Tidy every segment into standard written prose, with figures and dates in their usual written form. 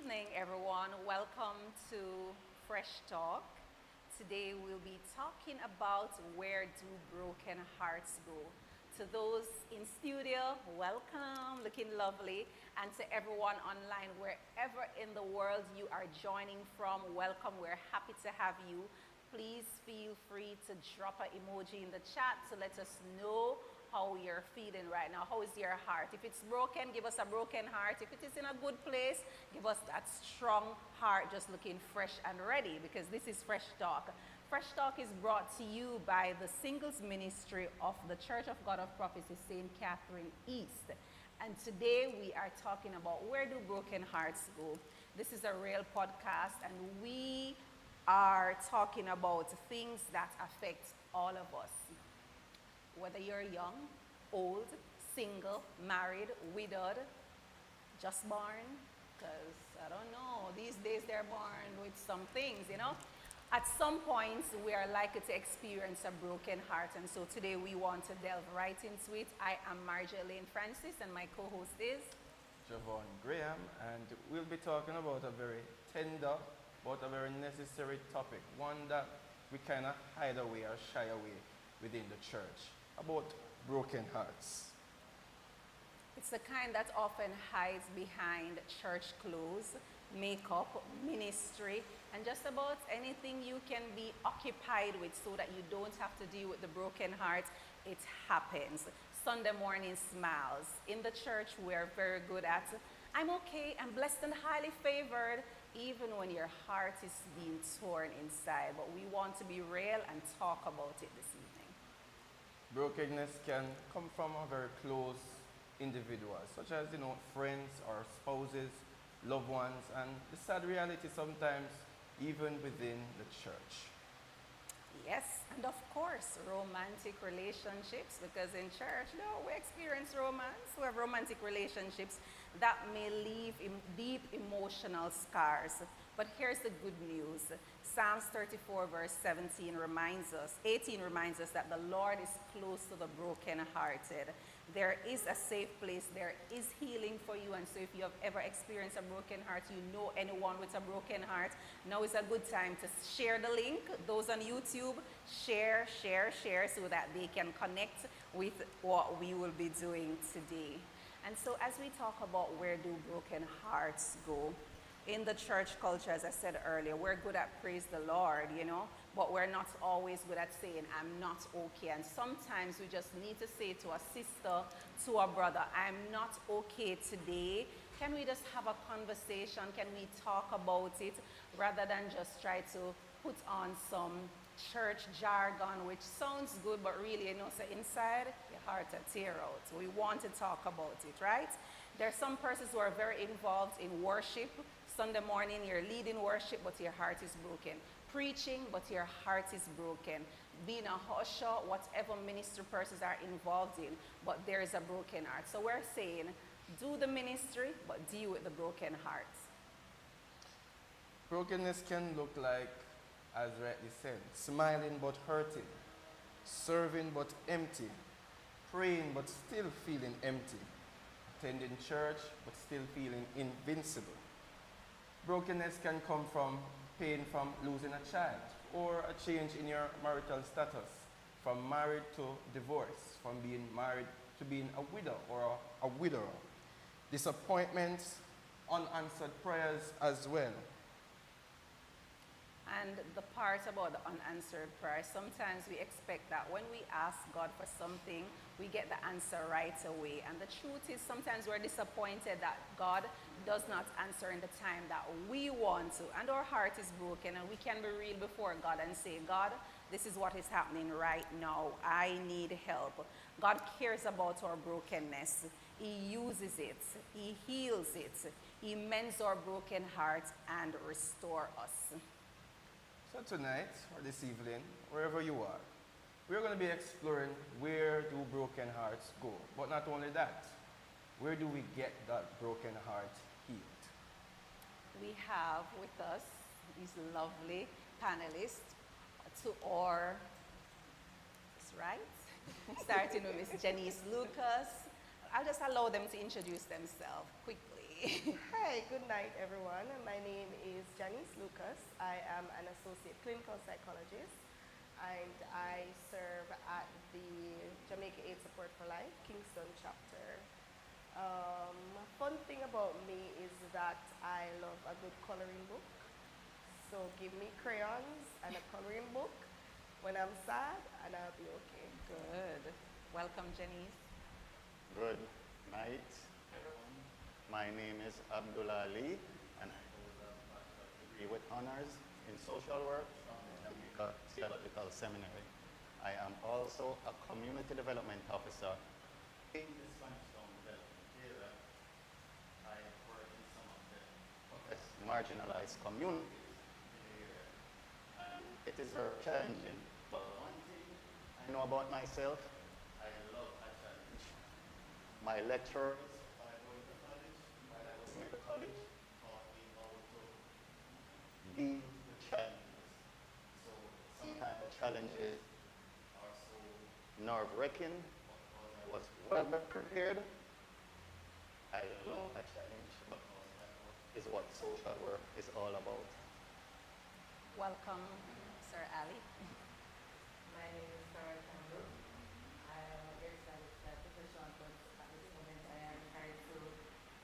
evening, everyone. Welcome to Fresh Talk. Today we'll be talking about where do broken hearts go. To those in studio, welcome, looking lovely. And to everyone online, wherever in the world you are joining from, welcome. We're happy to have you. Please feel free to drop an emoji in the chat to let us know how you're feeling right now. How is your heart? If it's broken, give us a broken heart. If it is in a good place, give us that strong heart, just looking fresh and ready, because this is Fresh Talk. Fresh Talk is brought to you by the Singles Ministry of the Church of God of Prophecy, St. Catherine East. And today we are talking about where do broken hearts go. This is a real podcast, and we are talking about things that affect all of us. Whether you're young, old, single, married, widowed, just born, because I don't know, these days they're born with some things, you know. At some points, we are likely to experience a broken heart, and so today we want to delve right into it. I am Marjaalaine Francis, and my co-host is Jevaughn Graham, and we'll be talking about a very tender but a very necessary topic, one that we kind of hide away or shy away within the church, about broken hearts. It's the kind that often hides behind church clothes, makeup, ministry, and just about anything you can be occupied with so that you don't have to deal with the broken heart. It happens. Sunday morning smiles. In the church, we're very good at, I'm okay, I'm blessed and highly favored, even when your heart is being torn inside. But we want to be real and talk about it this evening. Brokenness can come from a very close individuals, such as friends or spouses, loved ones, and the sad reality sometimes even within the church. Yes, and of course, romantic relationships, because in church, no, we experience romance. We have romantic relationships that may leave deep emotional scars. But here's the good news. Psalms 34 verse 18 reminds us that the Lord is close to the brokenhearted. There is a safe place, there is healing for you, and so if you have ever experienced a broken heart, you know anyone with a broken heart, now is a good time to share the link. Those on YouTube, share so that they can connect with what we will be doing today. And so as we talk about where do broken hearts go, in the church culture, as I said earlier, we're good at praise the Lord, but we're not always good at saying, I'm not okay. And sometimes we just need to say to a sister, to a brother, I'm not okay today. Can we just have a conversation? Can we talk about it rather than just try to put on some church jargon, which sounds good, but really, so inside, your heart will tear out. So we want to talk about it, right? There are some persons who are very involved in worship. Sunday morning, you're leading worship, but your heart is broken. Preaching, but your heart is broken. Being a usher, whatever ministry persons are involved in, but there is a broken heart. So we're saying, do the ministry, but deal with the broken hearts. Brokenness can look like, as rightly said, smiling but hurting, serving but empty, praying but still feeling empty, attending church but still feeling invincible. Brokenness can come from pain from losing a child, or a change in your marital status, from married to divorce, from being married to being a widow or a widower. Disappointments, unanswered prayers as well. And the part about the unanswered prayer, sometimes we expect that when we ask God for something, we get the answer right away. And the truth is sometimes we're disappointed that God does not answer in the time that we want to. And our heart is broken, and we can be real before God and say, God, this is what is happening right now. I need help. God cares about our brokenness. He uses it. He heals it. He mends our broken hearts and restores us. So tonight, or this evening, wherever you are, we're going to be exploring where do broken hearts go. But not only that, where do we get that broken heart healed? We have with us these lovely panelists to our, that's right, starting with Miss Janice Lucas. I'll just allow them to introduce themselves quickly. Hi, good night, everyone. My name is Janice Lucas. I am an associate clinical psychologist, and I serve at the Jamaica AIDS Support for Life Kingston chapter. Fun thing about me is that I love a good coloring book. So give me crayons and a coloring book when I'm sad, and I'll be okay. Good. Welcome, Janice. Good night, everyone. My name is Abdullah Ali, and I hold a bachelor's degree with honors in social work from the Jamaica Theological Seminary. I am also a community development officer in the Spanish Town development area. I work in some of the toughest marginalized communities in the area. And it is very challenging, but one thing I know about myself, I love a challenge. My lecturers, while I was in college, while I was in college, taught me how to deal with challenges. So sometimes the challenges are so nerve-wracking, but because I was well prepared, I love a challenge because that is what social work is all about. Welcome, Sir Ali. My name is Sarah Campbell. I am a hairstylist by profession, but at this moment I am trying to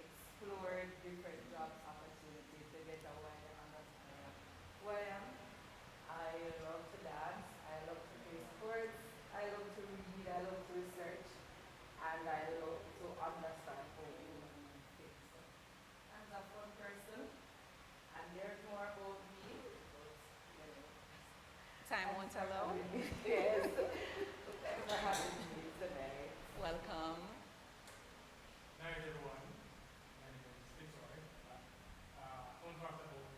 explore different jobs opportunities to get a wider understanding of who I am. I love to dance, I love to play sports, I love to read, I love to research, and I love to understand how human thinks. So I'm a fun person, and there's more about me, but you know. Time won't allow. Yes. Thanks for having me today. Welcome. Night, everyone. My name is Fitzroy. Fun fact about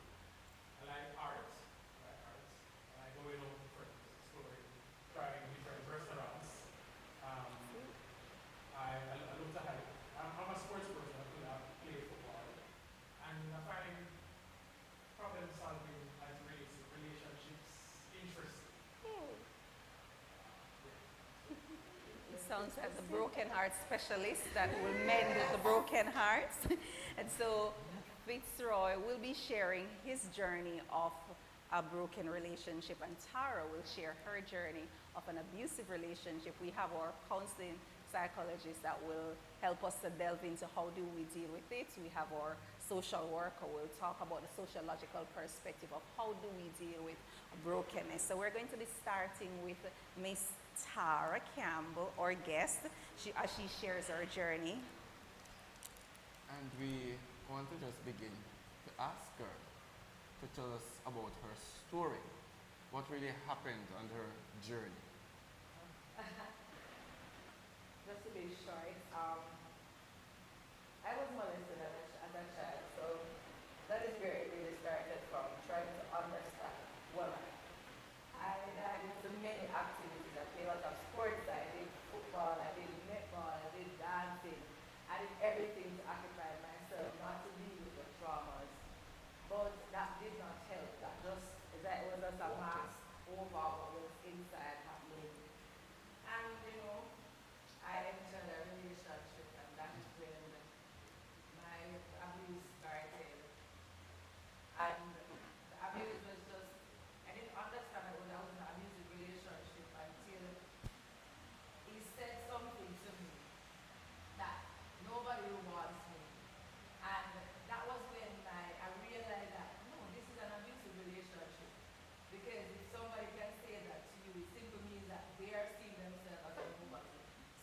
I like arts. I like arts. I like going out with friends, exploring, trying different restaurants. I love to hike. I'm a sports person. I play football. And I find problem solving as relates to relationships interesting. It sounds like the broken heart specialist that will mend the broken hearts. And so Fitzroy will be sharing his journey of a broken relationship, and Tara will share her journey of an abusive relationship. We have our counseling psychologist that will help us to delve into how do we deal with it. We have our social worker will talk about the sociological perspective of how do we deal with brokenness. So we're going to be starting with Miss Tara Campbell, our guest, as she shares her journey. And we want to just begin to ask her to tell us about her story. What really happened on her journey? Just to be short, I was molested as a child, so that is where it really started from, trying to understand women. I did so many activities. I played a lot of sports. I did football, I did netball, I did dancing. I did everything to occupy myself, not to deal with the traumas. But that did not help. That was just a mask over what was inside happening. And I entered a relationship, and that is when my abuse started. And the abuse was just, I didn't understand that I was in an abusive relationship until he said something to me that nobody wants me. And that was when I realized that, no, this is an abusive relationship. Because if somebody can say that to you, it simply means that they are seeing themselves as a nobody.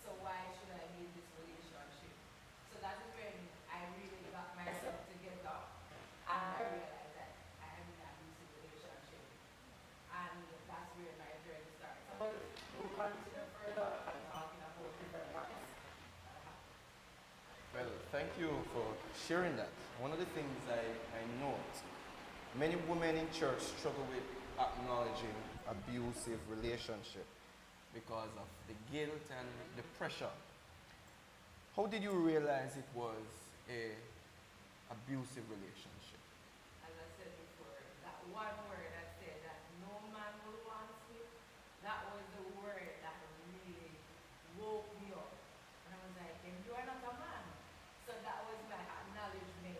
So why should I need this relationship? So that is when I really got myself together, and I realized that I am in an abusive relationship. And that's where my journey starts. So we'll continue further talking about different parts. Well, thank you for sharing that. One of the things I note, many women in church struggle with acknowledging abusive relationship because of the guilt and the pressure. How did you realize it was a abusive relationship? As I said before, that one word that said that no man will want me, that was the word that really woke me up. And I was like, then you are not a man. So that was my acknowledgement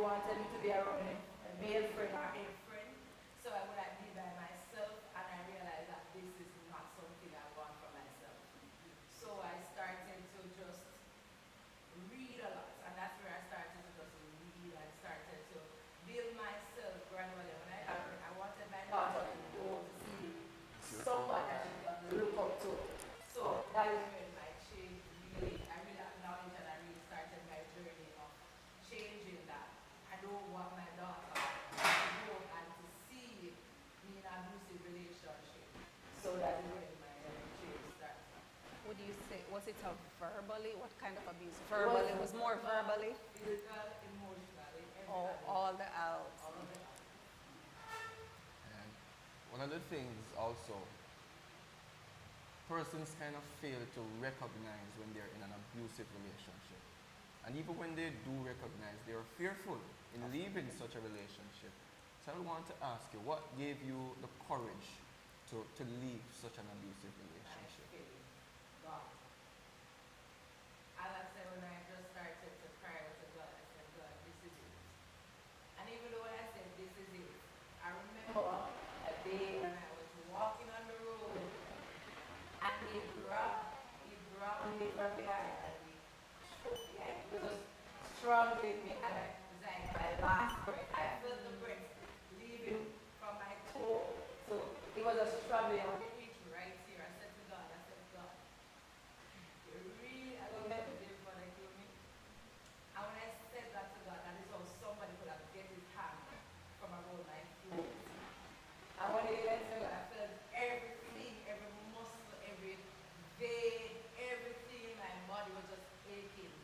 wanted me to be around a male friend or a friend, so I would like be by myself, and I realized that this is not something I want for myself. So I started to just read a lot, and that's where I started to just read and started to build myself gradually. When I wanted my daughter to go to see someone that she can look up to. So that is when my change really, I really acknowledged and I really started my journey of changing that. I don't want my daughter to go and to see me in an abusive relationship. So that is when my change started. Would you say, was it a verbally? What kind of abuse? Verbally? It was more verbally? Physical, emotionally, All the outs. all of it. And one of the things also, persons kind of fail to recognize when they're in an abusive relationship. And even when they do recognize, they are fearful in leaving such a relationship. So I want to ask you, what gave you the courage to leave such an abusive relationship? God. As I said, when I just started to cry to God, I said, God, this is it. And even though when I said, this is it, I remember a day when I was walking on the road and he grabbed me from behind and he shook me and he was just struggling me and I was like, my last breath, I felt the breath leaving from my toe. So it was a struggling, I was reach right here. I said to God, you really are going to make this for like you me? And when I said that to God, that is how somebody could have get his hand from around my throat. And when he went to God, I felt everything, every muscle, every vein, everything in my body was just aching.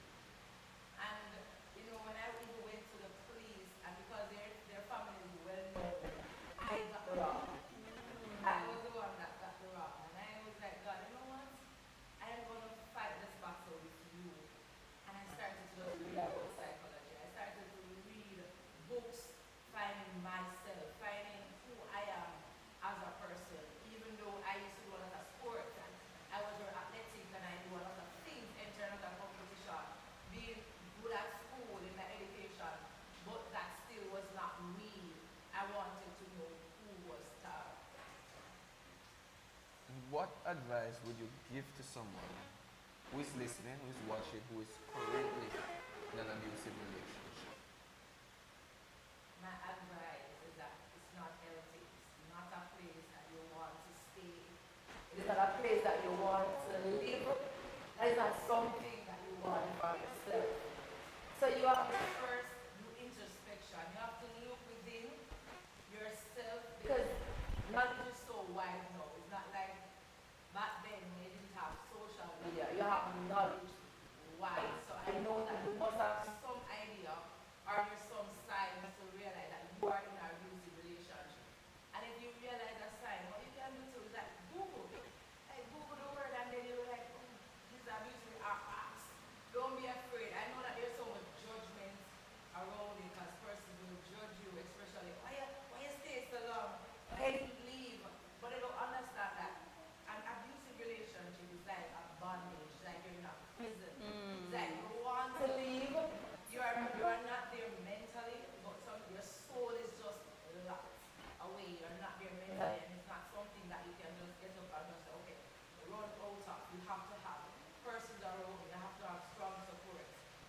And you know, when I even went to the police, and because their family is well known, I got the wrong. I was the one that got the wrong. And I was like, God, you know what? I am going to fight this battle with you. And I started to just read about psychology. I started to read books, finding myself, finding who I am as a person. Even though I used to do a lot of sports, and I was very athletic and I do a lot of things, enter a lot of competition, being good at school in my education, but that still was not me. I wanted to know who was Tara. What advice would you give to someone who is listening, who is watching, who is currently in an abusive relationship? My advice is that it's not healthy. It's not a place that you want to stay. It is not a place that you want to live. That is not something that you want for yourself. So you have to first do introspection. You have to look within yourself because knowledge is so wide now. It's not like back then when you didn't have social media. You have knowledge wide. So I know that you must have some idea or there's some signs to realize that you are in an abusive relationship. And if you realize a sign, what you can do too is like Google. Like Google the word and then you're like, oh, this is abusive or acts. Don't be afraid. I know that there's so much judgment around it because persons will judge you, especially why you stay so long, why you leave. But they don't understand that an abusive relationship is like a bondage, like you're in a prison. It's like you want to leave, you are not there mentally, but your soul is just locked away. You're not there mentally, and it's not something that you can just get up and just say, okay, run out of. You have to have persons around you. You have to have strong support.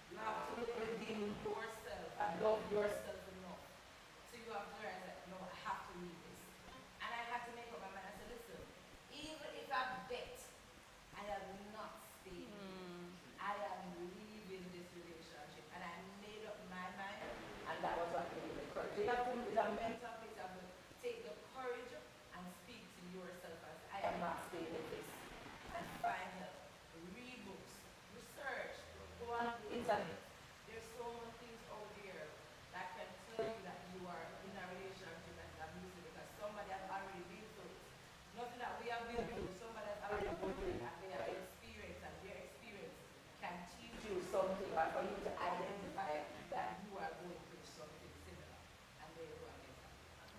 You have to look within yourself and love yourself enough. So you have to realize that, no, I have to leave this. And I had to make up my mind. I said, listen, even if I bet I am not staying, I am leaving this relationship. And I made up my mind, and that was what gave me the courage. You have to do a mental piece. You have to take the courage and speak to yourself and say, I am not staying in this. And find help. Read books. Research. Go on the internet. There's so many things out there that can tell you that you are in a relationship that is abusive because somebody has already been through it. Nothing that we have been through, somebody has already gone through it and they have experienced, and their experience can teach you something or for you to identify that you are going through something similar. And there you go again.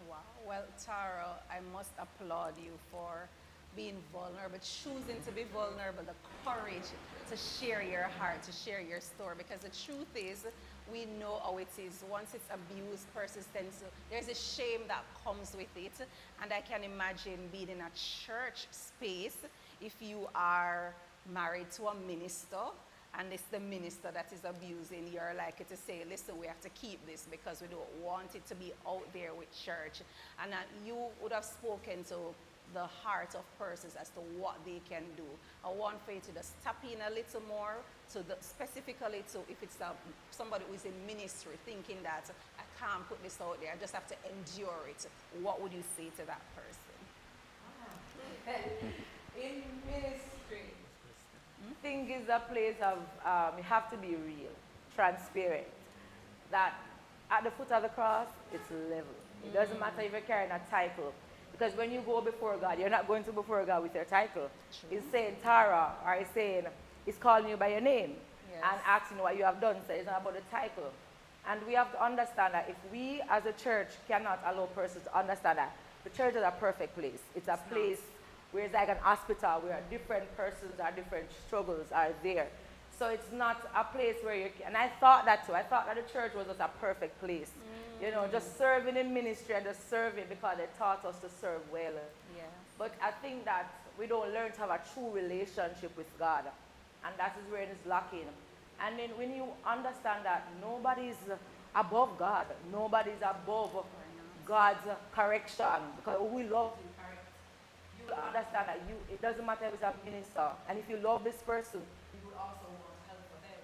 Wow. Well, Tara, I must applaud you for being vulnerable, choosing to be vulnerable, the courage to share your heart, to share your story. Because the truth is, we know how it is. Once it's abused, persistence, there's a shame that comes with it. And I can imagine being in a church space if you are married to a minister and it's the minister that is abusing, you're likely to say, listen, we have to keep this because we don't want it to be out there with church. And you would have spoken to the heart of persons as to what they can do. I want for you to just tap in a little more to specifically to if it's somebody who is in ministry thinking that I can't put this out there, I just have to endure it. What would you say to that person? In ministry, I think is a place of, you have to be real, transparent. That at the foot of the cross, it's level. It doesn't matter if you're carrying a title. Because when you go before God, you're not going to before God with your title. True. He's saying Tara, or he's saying, he's calling you by your name. Yes. And asking what you have done. So it's not about the title. And we have to understand that if we as a church cannot allow persons to understand that, the church is a perfect place. It's a place where it's like an hospital where different persons or different struggles are there. So it's not a place where you can, and I thought that too. I thought that the church was just a perfect place. You know, just serving in ministry and just serving because they taught us to serve well. Yeah. But I think that we don't learn to have a true relationship with God. And that is where it is lacking. And then when you understand that nobody's above God, nobody's above God's correction, because we love to correct. You will understand that it doesn't matter if it's a minister, and if you love this person, you will also want help for them.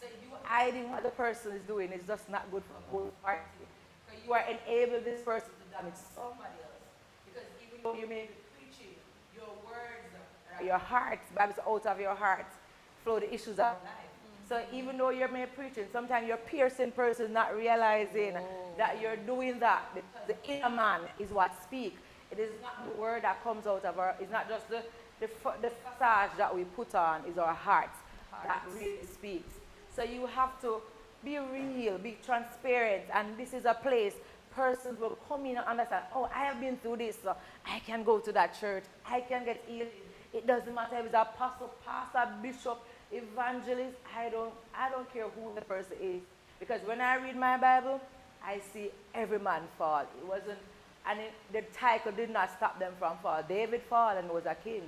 So if you are hiding what the person is doing, it's just not good for both parties. So you are enabling this person to damage somebody else. Because even though you may be preaching, your words, your heart, Bible says out of your heart flow the issues of life. So even though you're preaching, sometimes you're piercing persons not realizing that you're doing that because the inner man is what speaks. It is not the word that comes out of our, it's not just the facade that we put on, is our heart that really speaks. So you have to be real, be transparent, and this is a place persons will come in and understand, oh, I have been through this, so I can go to that church, I can get healed. It doesn't matter if it's apostle, pastor, bishop, evangelist, I don't care who the person is. Because when I read my Bible, I see every man fall. It wasn't, and the title did not stop them from fall. David fall and was a king.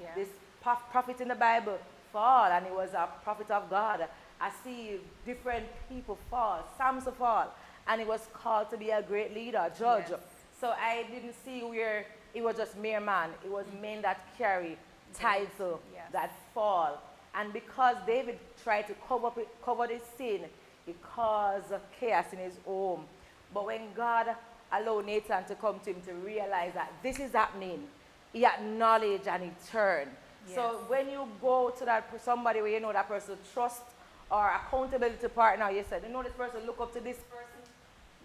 Yeah. This prophet in the Bible fall and he was a prophet of God. I see different people fall. Samson fall and he was called to be a great leader, a judge. Yes. So I didn't see where it was just mere man. It was men that carry title, that fall. And because David tried to cover this sin, it caused chaos in his home. But when God allowed Nathan to come to him to realize that this is happening, he acknowledged and he turned. Yes. So when you go to somebody where you know that person trust or accountability partner, you said, you know this person, look up to this person,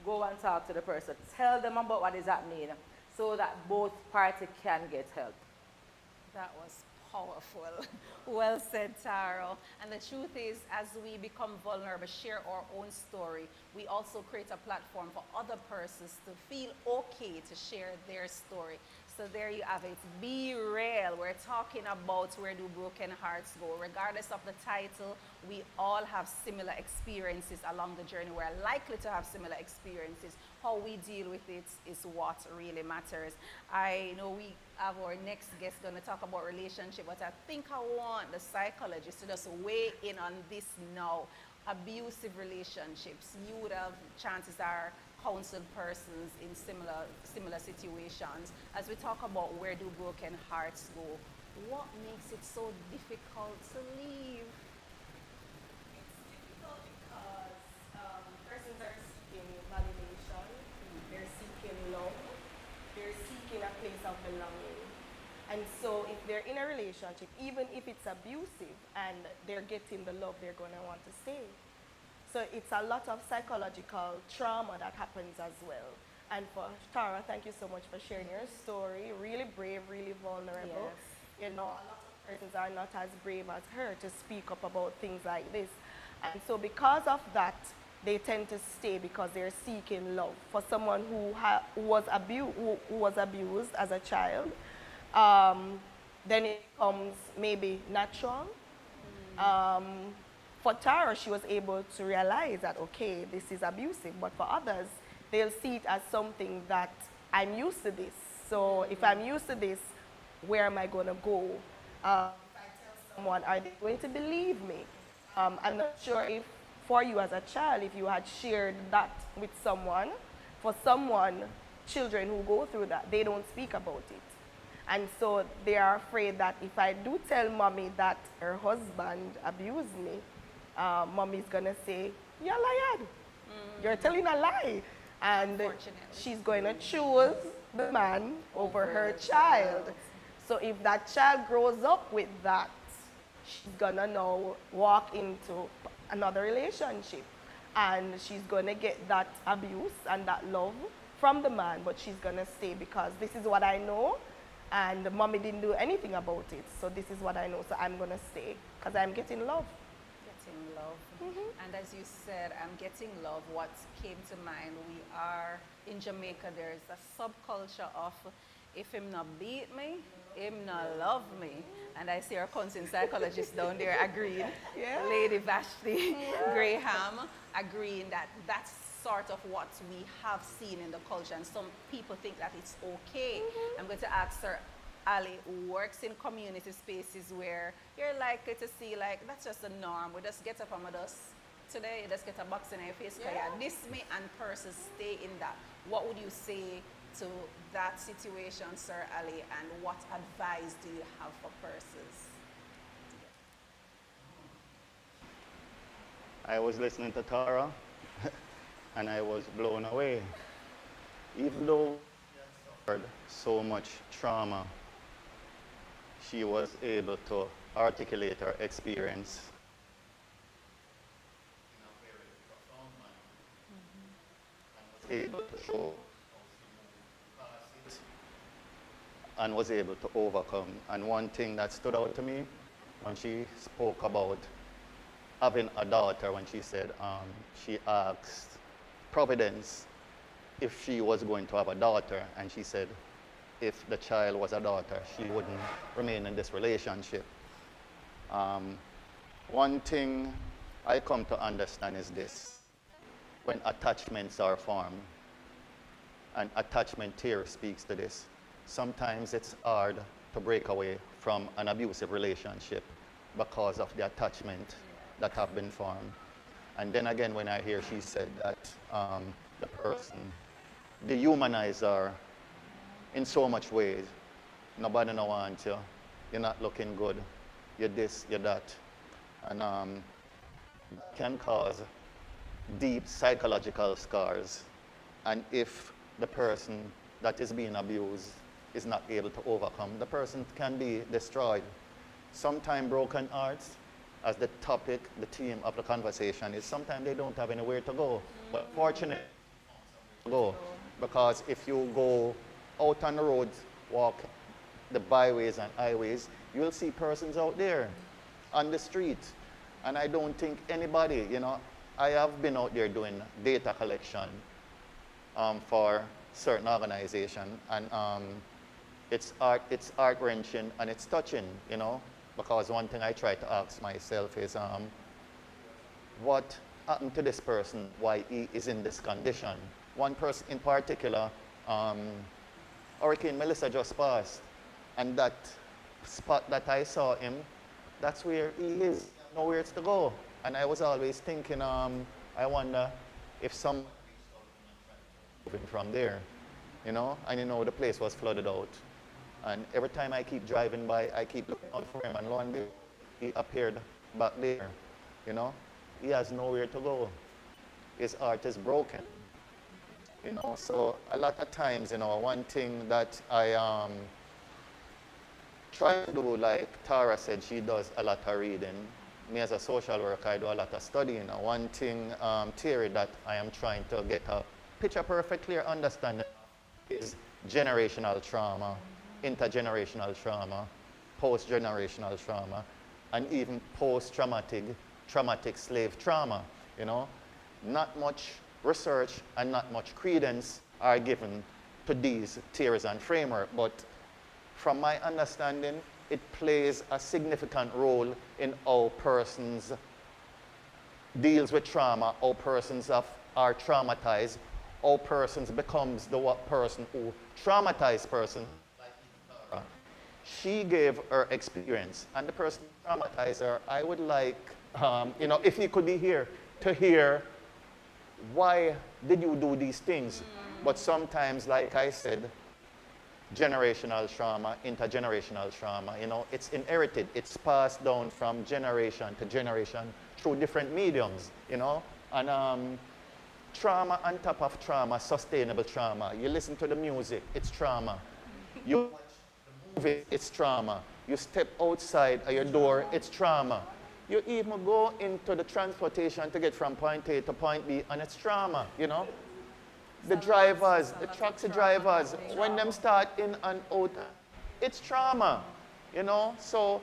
go and talk to the person. Tell them about what is happening so that both parties can get help. That was powerful. Well said, Taro. And the truth is, as we become vulnerable, share our own story, we also create a platform for other persons to feel okay to share their story. So there you have it. Be real. We're talking about where do broken hearts go. Regardless of the title, we all have similar experiences along the journey. We're likely to have similar experiences. How we deal with it is what really matters. I know we have our next guest going to talk about relationship, but I think I want the psychologist to just weigh in on this now. Abusive relationships. You would have, chances are, counseled persons in similar situations. As we talk about where do broken hearts go, what makes it so difficult to leave? It's difficult because persons are seeking validation, they're seeking love, they're seeking a place of belonging. And so if they're in a relationship, even if it's abusive and they're getting the love, they're going to want to stay. So it's a lot of psychological trauma that happens as well. And for Tara, thank you so much for sharing your story. Really brave, really vulnerable. Yes. You know, a lot of persons are not as brave as her to speak up about things like this. And so because of that, they tend to stay because they're seeking love. For someone who was abused as a child, then it becomes maybe natural. For Tara, she was able to realize that, okay, this is abusive, but for others, they'll see it as something that I'm used to this. So if I'm used to this, where am I going to go? If I tell someone, are they going to believe me? I'm not sure if for you as a child, if you had shared that with someone. For someone, children who go through that, they don't speak about it. And so they are afraid that if I do tell mommy that her husband abused me, mommy's gonna say, you're lying. You're telling a lie. And she's going to choose the man over her child. So if that child grows up with that, she's gonna now walk into another relationship. And she's gonna get that abuse and that love from the man, but she's gonna stay because this is what I know, and mommy didn't do anything about it. So this is what I know, so I'm gonna stay because I'm getting love. Getting love. And as you said, I'm getting love. What came to mind, we are in Jamaica, there's a subculture of if him not beat me, him not love me. And I see our counseling psychologist down there agreed. Yeah. Lady Vashti Graham agreeing that that's sort of what we have seen in the culture, and some people think that it's okay. I'm going to ask Sir Ali, who works in community spaces where you're likely to see like, that's just a norm. We just get up and we just, today, you just get a box in your face because you diss me, and persons stay in that. What would you say to that situation, Sir Ali, and what advice do you have for persons? I was listening to Tara, and I was blown away. Even though she had suffered so much trauma, she was able to articulate her experience in a very profound manner, and was able to show how she moved past it and was able to overcome. And one thing that stood out to me when she spoke about having a daughter, when she said she asked Providence if she was going to have a daughter, and she said if the child was a daughter, she wouldn't remain in this relationship. One thing I come to understand is this: when attachments are formed, and attachment theory speaks to this, sometimes it's hard to break away from an abusive relationship because of the attachment that have been formed. And then again, when I hear she said that the person dehumanize her in so much ways. Nobody no wants you. You're not looking good. You're this, you're that. And that can cause deep psychological scars. And if the person that is being abused is not able to overcome, the person can be destroyed. Sometimes broken hearts, as the topic, the theme of the conversation is, sometimes they don't have anywhere to go. But fortunately, to go. Because if you go out on the roads, walk the byways and highways, you'll see persons out there on the street. And I don't think anybody, I have been out there doing data collection for certain organization, and it's heart-wrenching and it's touching, because one thing I try to ask myself is, what happened to this person, why he is in this condition? One person in particular, Hurricane Melissa just passed, and that spot that I saw him, that's where he is, nowhere to go. And I was always thinking, I wonder if some moving from there, and the place was flooded out. And every time I keep driving by, I keep looking out for him, and lo and behold, he appeared back there, He has nowhere to go. His heart is broken. So a lot of times, one thing that I try to do, like Tara said, she does a lot of reading. Me as a social worker, I do a lot of studying. One thing, theory that I am trying to get a picture-perfect, clear understanding is generational trauma, intergenerational trauma, post-generational trauma, and even traumatic slave trauma, Not much research and not much credence are given to these theories and framework, but from my understanding, it plays a significant role in how persons deals with trauma, how persons are traumatized, how persons becomes the person who traumatized person. She gave her experience, and the person who traumatized her, I would like, if you could be here, to hear why did you do these things. But sometimes, like I said, generational trauma, intergenerational trauma, it's inherited. It's passed down from generation to generation through different mediums, And trauma on top of trauma, sustainable trauma. You listen to the music, it's trauma. You watch the movie, it's trauma. You step outside of your door, it's trauma. You even go into the transportation to get from point A to point B, and it's trauma, The drivers, the taxi drivers, when them start in and out, it's trauma, So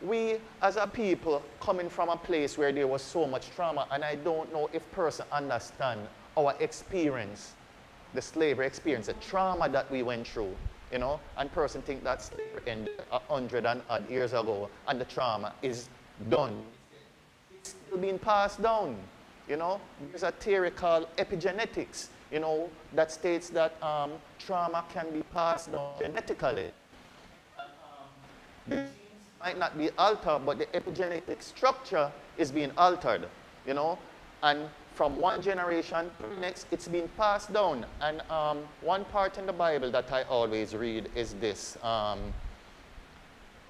we, as a people, coming from a place where there was so much trauma, and I don't know if person understand our experience, the slavery experience, the trauma that we went through, and person think that slavery ended 100 and odd years ago, and the trauma is done. It's still being passed down, There's a theory called epigenetics, that states that trauma can be passed down genetically. The genes might not be altered, but the epigenetic structure is being altered, And from one generation to the next, it's being passed down. And one part in the Bible that I always read is this.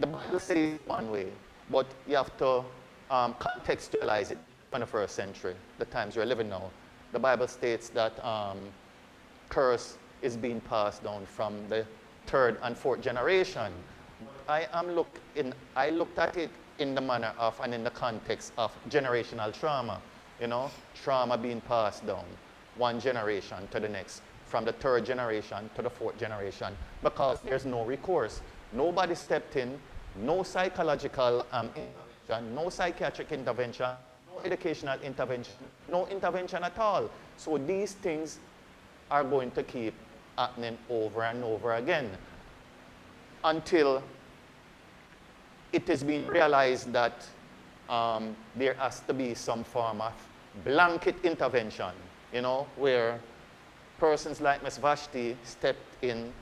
The Bible says one way, but you have to contextualize it in the 21st century, the times we're living now. The Bible states that curse is being passed down from the 3rd and 4th generation. I looked at it in the manner of and in the context of generational trauma. Trauma being passed down one generation to the next, from the 3rd generation to the 4th generation, because there's no recourse. Nobody stepped in, no psychological intervention, no psychiatric intervention, no educational intervention, no intervention at all. So these things are going to keep happening over and over again until it is being realized that there has to be some form of blanket intervention, where persons like Ms. Vashti stepped in,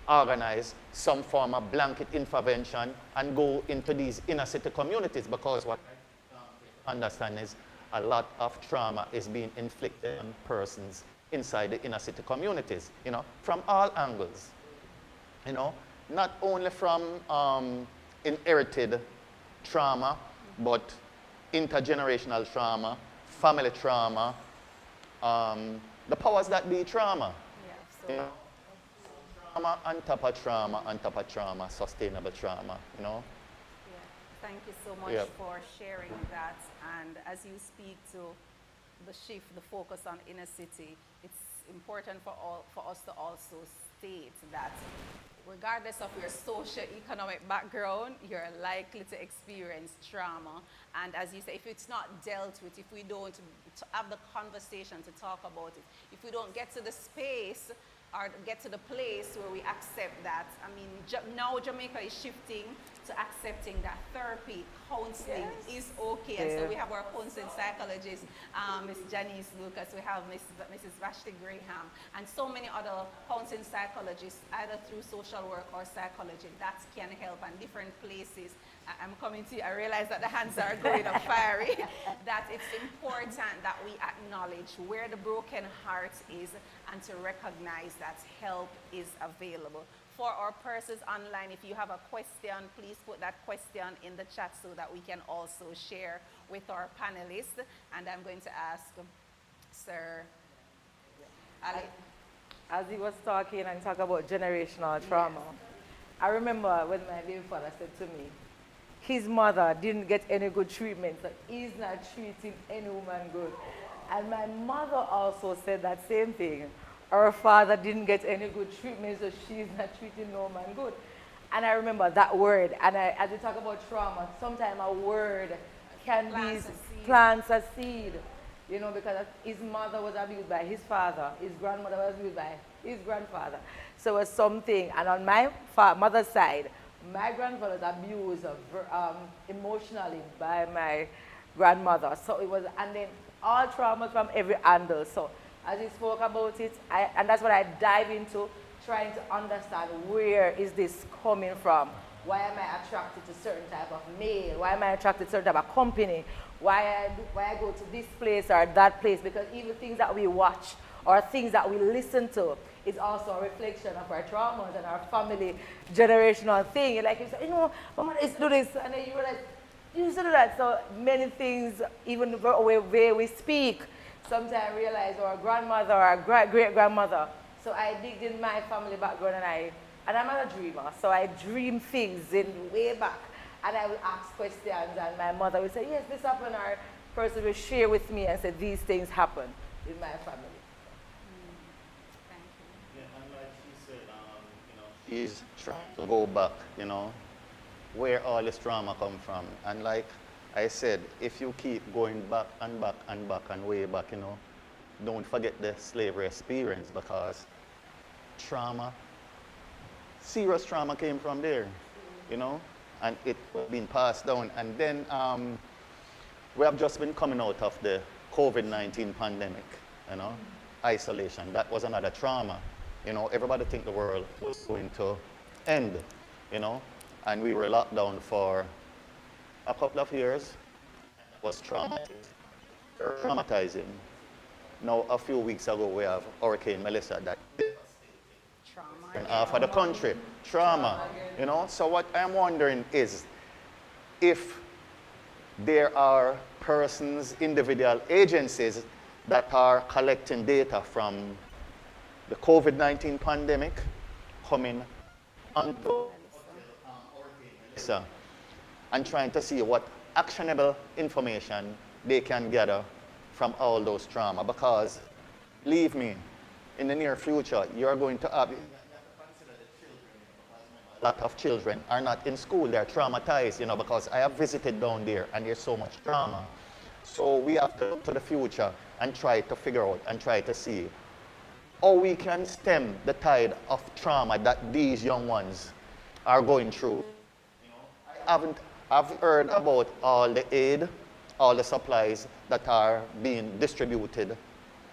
organized some form of blanket intervention and go into these inner city communities, because what I understand is a lot of trauma is being inflicted on persons inside the inner city communities, from all angles, not only from inherited trauma, but intergenerational trauma, family trauma, the powers that be trauma. Yeah, so Trauma on top of trauma, on top of trauma, sustainable trauma, Yeah. Thank you so much for sharing that. And as you speak to the shift, the focus on inner city, it's important for us to also state that regardless of your socio-economic background, you're likely to experience trauma. And as you say, if it's not dealt with, if we don't have the conversation to talk about it, if we don't get to the space or get to the place where we accept that, I mean, now Jamaica is shifting to accepting that therapy, counseling is okay. And so we have our counseling psychologist, Ms. Janice Lucas, we have Mrs. Vashti Graham, and so many other counseling psychologists, either through social work or psychology, that can help, and different places. I'm coming to you, I realize that the hands are going up fiery, that it's important that we acknowledge where the broken heart is and to recognize that help is available. For our persons online, if you have a question, please put that question in the chat so that we can also share with our panelists. And I'm going to ask Sir Ali. As he was talking and talk about generational trauma, I remember when my baby father said to me, his mother didn't get any good treatment, so he's not treating any woman good. And my mother also said that same thing. Her father didn't get any good treatment, so she's not treating no man good. And I remember that word, and as we talk about trauma, sometimes a word can plants a seed, because his mother was abused by his father, his grandmother was abused by his grandfather. So it was something. And on my mother's side, my grandfather was abused emotionally by my grandmother. So it was, and then all traumas from every angle. So as he spoke about it, and that's what I dive into, trying to understand where is this coming from. Why am I attracted to certain type of male? Why am I attracted to certain type of company? Why I go to this place or that place? Because even things that we watch or things that we listen to is also a reflection of our traumas and our family generational thing. Like you say, you know, Mama used to do this, and then you realize, you used to do that. So many things, even the way we speak, sometimes I realize our grandmother or our great-grandmother. So I digged in my family background, and I'm not a dreamer, so I dream things in way back, and I will ask questions, and my mother will say, yes, this happened, or person will share with me and say, these things happen in my family. Thank you. Yeah, and like she said, she's trying to go back, where all this trauma come from. And like I said, if you keep going back and back and back and way back, don't forget the slavery experience, because trauma, serious trauma came from there, and it been passed down. And then we have just been coming out of the COVID-19 pandemic, isolation. That was another trauma. Everybody think the world was going to end, and we were locked down for a couple of years. It was traumatizing. Now, a few weeks ago, we have Hurricane Melissa that Trauma. for the country, trauma, So what I'm wondering is if there are persons, individual agencies that are collecting data from the COVID-19 pandemic coming onto Melissa and trying to see what actionable information they can gather from all those trauma. Because, believe me, in the near future, you're going to have a lot of children are not in school, they're traumatized, because I have visited down there and there's so much trauma. So we have to look to the future and try to figure out and try to see how we can stem the tide of trauma that these young ones are going through. I've heard about all the aid, all the supplies that are being distributed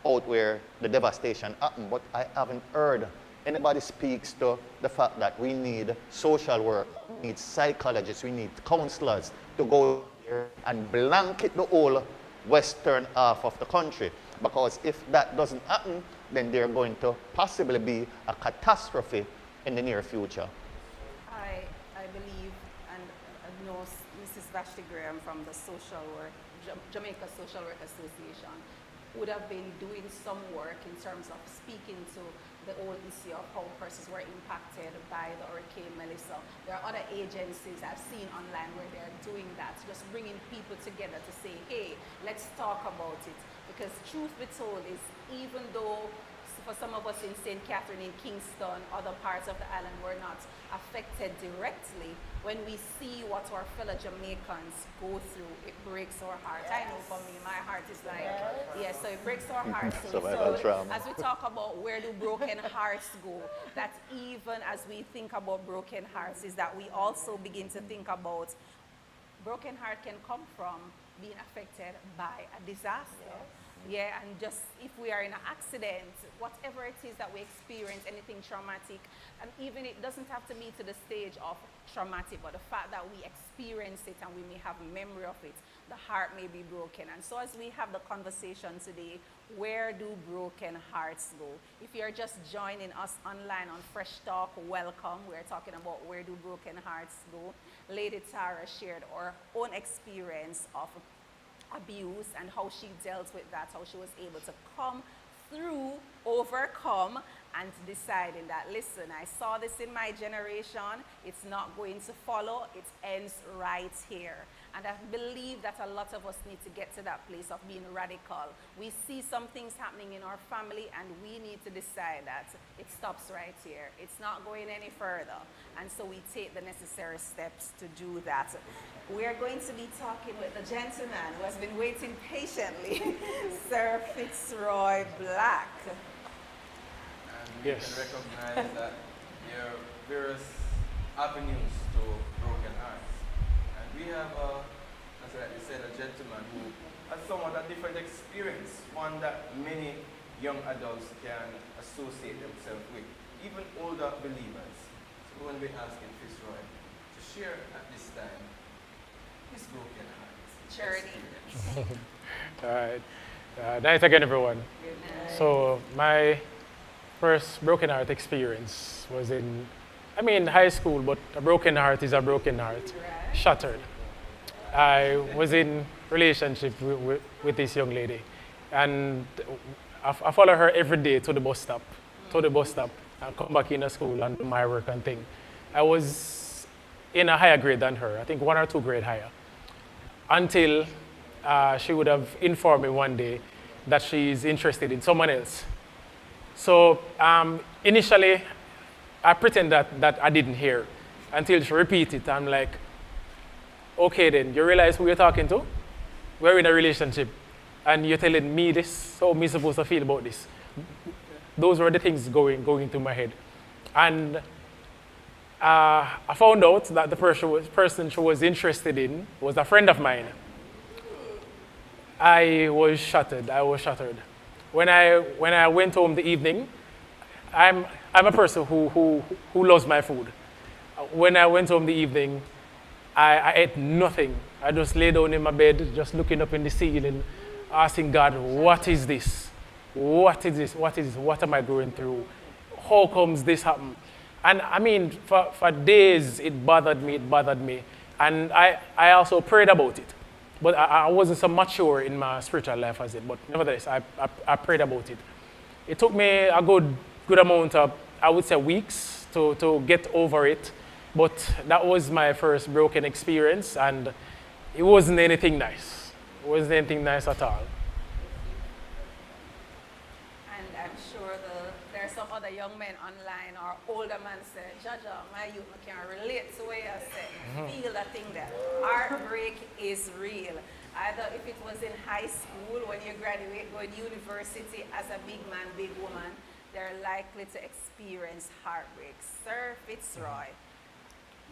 out where the devastation happened, but I haven't heard anybody speaks to the fact that we need social work, we need psychologists, we need counselors to go there and blanket the whole western half of the country. Because if that doesn't happen, then there's going to possibly be a catastrophe in the near future. I believe, and I know Mrs. Vashti Graham from the Jamaica Social Work Association would have been doing some work in terms of speaking to the whole issue of how persons were impacted by the Hurricane Melissa. There are other agencies I've seen online where they're doing that, just bringing people together to say, hey, let's talk about it. Because truth be told is, even though for some of us in St. Catherine, in Kingston, other parts of the island were not affected directly, when we see what our fellow Jamaicans go through, it breaks our heart. Yes. I know for me, my heart is like, yes, so it breaks our hearts. So as we talk about where do broken hearts go, that even as we think about broken hearts, is that we also begin to think about broken heart can come from being affected by a disaster. Yes. Yeah, and just if we are in an accident, whatever it is that we experience, anything traumatic, and even it doesn't have to be to the stage of traumatic, but the fact that we experience it and we may have memory of it, the heart may be broken. And so as we have the conversation today, where do broken hearts go? If you're just joining us online on Fresh Talk, welcome. We're talking about where do broken hearts go. Lady Tara shared our own experience of abuse and how she dealt with that, how she was able to come through, overcome, and deciding that, listen, I saw this in my generation, it's not going to follow, it ends right here. And I believe that a lot of us need to get to that place of being radical. We see some things happening in our family and we need to decide that it stops right here. It's not going any further. And so we take the necessary steps to do that. We are going to be talking with the gentleman who has been waiting patiently, Sir Fitzroy Black. And we Yes. can recognize that there are various avenues to broken hearts. And we have, as I said, a gentleman who has somewhat a different experience, one that many young adults can associate themselves with, even older believers. So we're going to be asking Fitzroy to share at this time his broken heart Journey. experience. All right. Night again, everyone. Good night. So my first broken heart experience was in, high school, but a broken heart is a broken heart. Right. Shattered. I was in relationship with this young lady, and I follow her every day to the bus stop, and come back into school and do my work and thing. I was in a higher grade than her, I think 1 or 2 grade higher, until she would have informed me one day that she's interested in someone else. So initially, I pretend that I didn't hear until she repeated it. I'm like, okay then, you realize who you're talking to? We're in a relationship and you're telling me this, how am I supposed to feel about this? Those were the things going through my head. And I found out that the person she was interested in was a friend of mine. I was shattered. When I went home the evening, I'm a person who loves my food. When I went home the evening, I ate nothing. I just lay down in my bed, just looking up in the ceiling, asking God, what is this? What is this? What is this? What am I going through? How comes this happen? And for days, it bothered me. And I also prayed about it. But I wasn't so mature in my spiritual life as it. But nevertheless, I prayed about it. It took me a good amount of, I would say, weeks to get over it. But that was my first broken experience, and it wasn't anything nice. It wasn't anything nice at all. And I'm sure there are some other young men online or older men say, Jaja, my youth can relate to what you say. Feel that thing there. Heartbreak is real. Either if it was in high school, when you graduate, go to university as a big man, big woman, they're likely to experience heartbreak. Sir Fitzroy,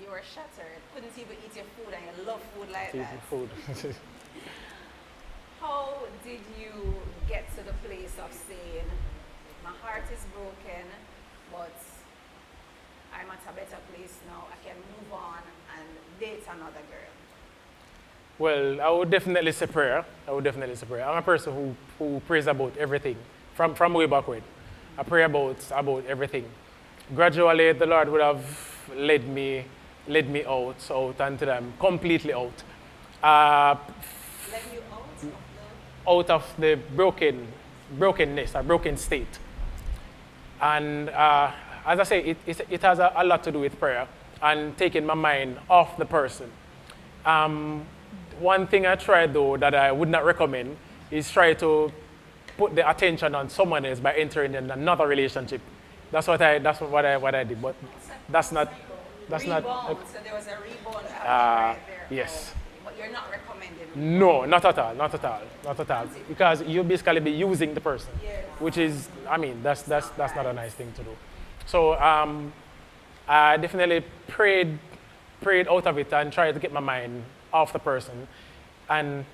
you were shattered, couldn't even eat your food, and you love food like that. Food. How did you get to the place of saying, my heart is broken, but I'm at a better place now, I can move on and date another girl? Well, I would definitely say prayer. I'm a person who prays about everything from way back when. I pray about everything. Gradually, the Lord would have led me out until I'm completely out. Let you Out of the brokenness, a broken state. And as I say, it has a lot to do with prayer and taking my mind off the person. One thing I tried though that I would not recommend is try to put the attention on someone else by entering in another relationship. That's what I did, but that's not. Rebound, so there was a rebound right there. Yes. But you're not recommending it. No, not at all. Because you'll basically be using the person, Yes. which is, that's not a nice thing to do. So I definitely prayed out of it and tried to get my mind off the person, and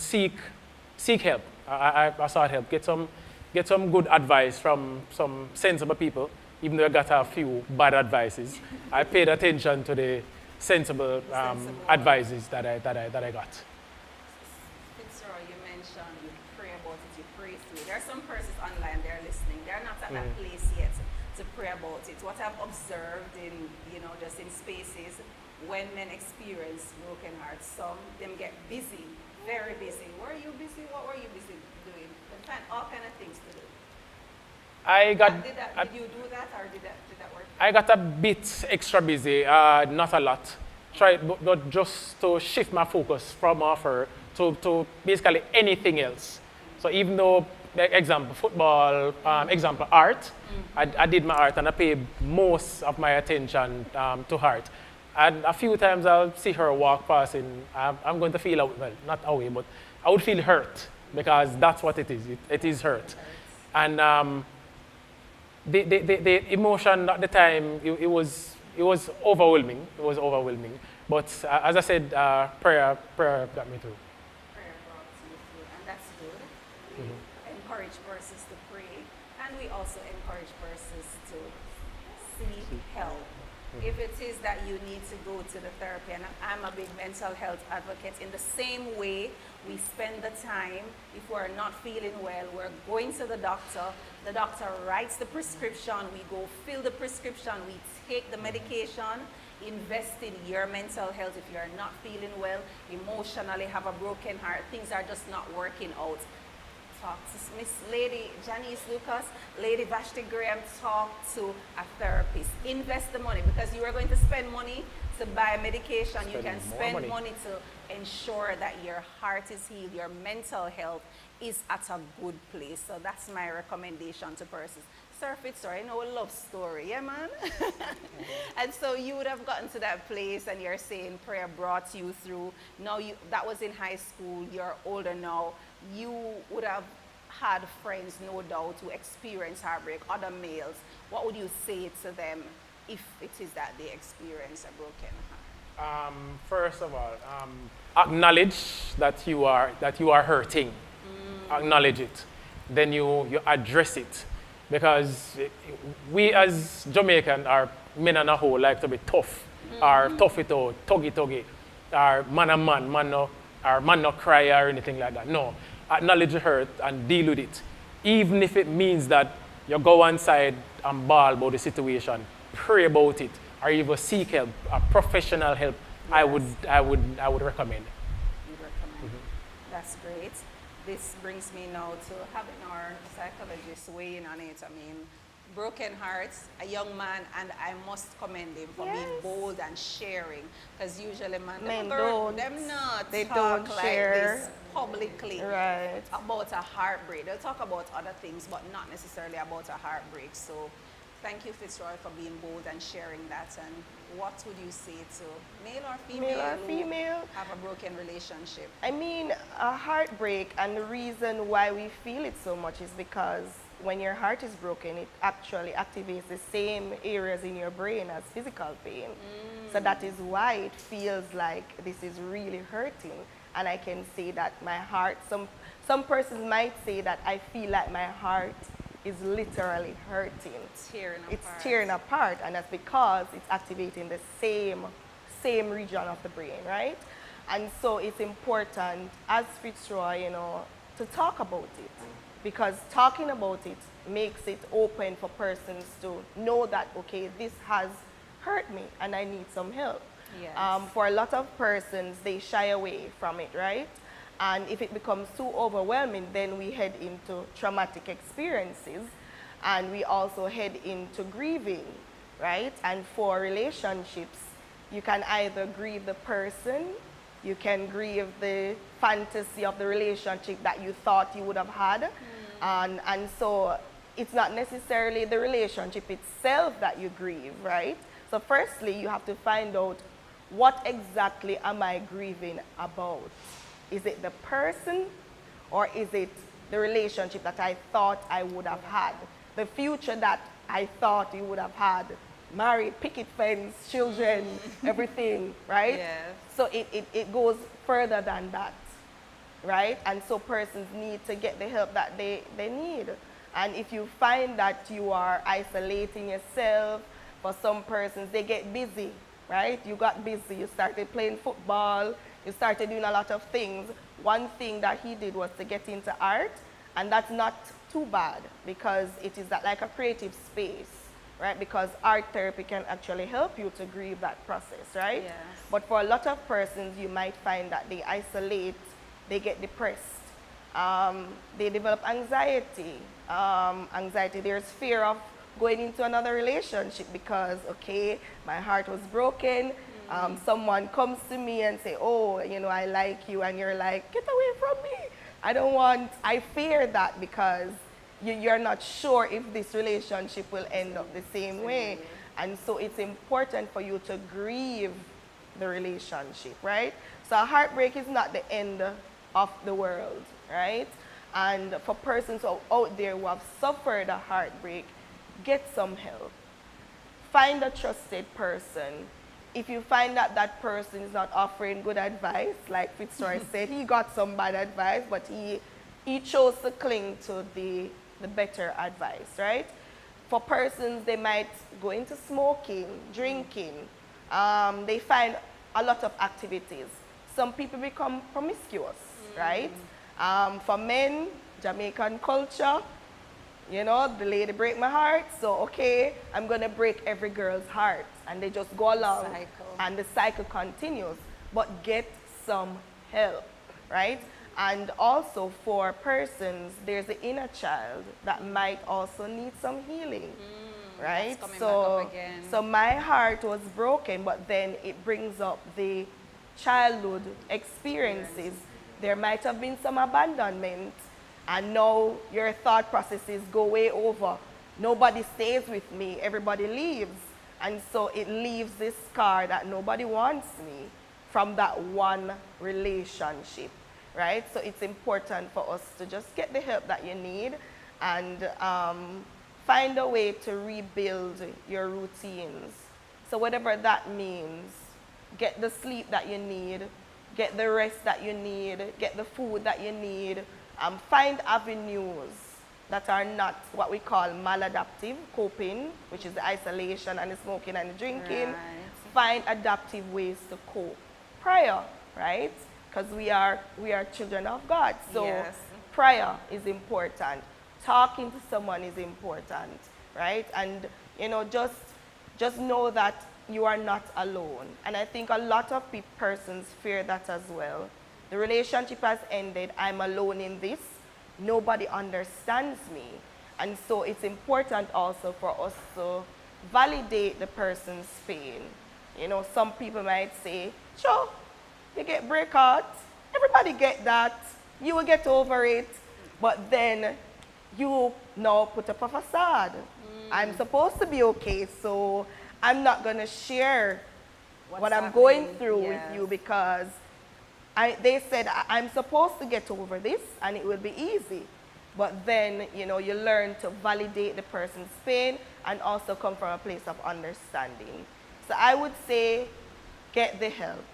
seek help. I sought help. Get some good advice from some sensible people. Even though I got a few bad advices, I paid attention to the sensible advices that I got. Fitzroy, you mentioned you pray about it, you pray through. There are some persons online, they're listening. They're not at that place yet to pray about it. What I've observed in, just in spaces, when men experience broken hearts, some them get busy, very busy. Were you busy? What were you busy doing? They find all kind of things to do. Did you do that, or did that work? I got a bit extra busy, not a lot. But just to shift my focus from her to basically anything else. So even though, example, football, example, art, I did my art and I paid most of my attention to art. And a few times I'll see her walk passing, I'm going to feel, well, not away, but I would feel hurt because that's what it is. It is hurt. And the emotion at the time, it was overwhelming. It was overwhelming. But as I said, prayer got me through. Prayer brought you through, and that's good. We encourage persons to pray, and we also encourage persons to seek help. If it is that you need to go to the therapy, and I'm a big mental health advocate, in the same way we spend the time, if we're not feeling well, we're going to the doctor writes the prescription, we go fill the prescription, we take the medication, invest in your mental health. If you're not feeling well, emotionally have a broken heart, things are just not working out, talk to Miss Lady Janice Lucas, Lady Vashti Graham, talk to a therapist. Invest the money, because you are going to spend money to buy medication. You can spend money to ensure that your heart is healed, your mental health is at a good place. So that's my recommendation to persons. Sir Fitzroy, you know, a love story, yeah, man? And so you would have gotten to that place, and you're saying prayer brought you through. Now, that was in high school, you're older now. You would have had friends, no doubt, who experience heartbreak, other males. What would you say to them if it is that they experience a broken heart? First of all, acknowledge that you are hurting. Acknowledge it. Then you address it. Because we as Jamaican, our men on a whole like to be tough, or tough it out, tuggy, or man no cry or anything like that. No, acknowledge the hurt and deal with it. Even if it means that you go inside and bawl about the situation, pray about it, or even seek help, professional help. Yes. I would recommend. You'd recommend. That's great. This brings me now to having our psychologist weigh in on it. I mean, broken hearts, a young man, and I must commend him for being bold and sharing. Because usually men don't talk like this publicly about a heartbreak. They'll talk about other things, but not necessarily about a heartbreak. So thank you, Fitzroy, for being bold and sharing that. And what would you say to male or female who have a broken relationship? I mean, a heartbreak, and the reason why we feel it so much is because when your heart is broken, it actually activates the same areas in your brain as physical pain. So that is why it feels like this is really hurting. And I can say that my heart, some persons might say that I feel like my heart is literally hurting. It's tearing apart, and that's because it's activating the same region of the brain, right? And so it's important, as Fitzroy, you know, to talk about it, because talking about it makes it open for persons to know that, okay, this has hurt me and I need some help. Yes. For a lot of persons, they shy away from it, right? And if it becomes too overwhelming, then we head into traumatic experiences, and we also head into grieving, right? And for relationships, you can either grieve the person, you can grieve the fantasy of the relationship that you thought you would have had. And so it's not necessarily the relationship itself that you grieve, right? So firstly, you have to find out, what exactly am I grieving about? Is it the person, or is it the relationship that I thought I would have had? The future that I thought you would have had, married, picket fence, children, everything, right? Yes. So it goes further than that, right? And so persons need to get the help that they need. And if you find that you are isolating yourself, for some persons, they get busy, right? You got busy, you started playing football, you started doing a lot of things. One thing that he did was to get into art, and that's not too bad, because it is like a creative space, right? Because art therapy can actually help you to grieve that process, right? Yes. But for a lot of persons, you might find that they isolate, they get depressed, they develop anxiety. There's fear of going into another relationship because, okay, my heart was broken. Someone comes to me and say, oh, you know, I like you, and you're like, get away from me. I fear that, because you're not sure if this relationship will end up the same way. And so it's important for you to grieve the relationship, right? So a heartbreak is not the end of the world, right? And for persons out there who have suffered a heartbreak, get some help. Find a trusted person. If you find that that person is not offering good advice, like Fitzroy said, he got some bad advice, but he chose to cling to the better advice, right? For persons, they might go into smoking, drinking. They find a lot of activities. Some people become promiscuous, right? For men, Jamaican culture, you know, the lady break my heart, so okay, I'm gonna break every girl's heart. And they just go along and the cycle continues. But get some help, right? And also for persons, there's the inner child that might also need some healing, right? So my heart was broken, but then it brings up the childhood experiences. There might have been some abandonment, and now your thought processes go way over. Nobody stays with me, everybody leaves. And so it leaves this scar that nobody wants me from that one relationship, right? So it's important for us to just get the help that you need and find a way to rebuild your routines. So whatever that means, get the sleep that you need, get the rest that you need, get the food that you need, find avenues that are not what we call maladaptive coping, which is the isolation and the smoking and the drinking. Right. Find adaptive ways to cope. Prayer, right? Because we are children of God. So Yes. prayer is important. Talking to someone is important, right? And you know, just know that you are not alone. And I think a lot of persons fear that as well. The relationship has ended. I'm alone in this. Nobody understands me. And so it's important also for us to validate the person's pain. You know, some people might say, sure, you get breakout. Everybody get that. You will get over it. But then you now put up a facade. I'm supposed to be okay, so I'm not going to share what I'm going through with you because they said I'm supposed to get over this and it will be easy. But then, you know, you learn to validate the person's pain and also come from a place of understanding. So I would say get the help.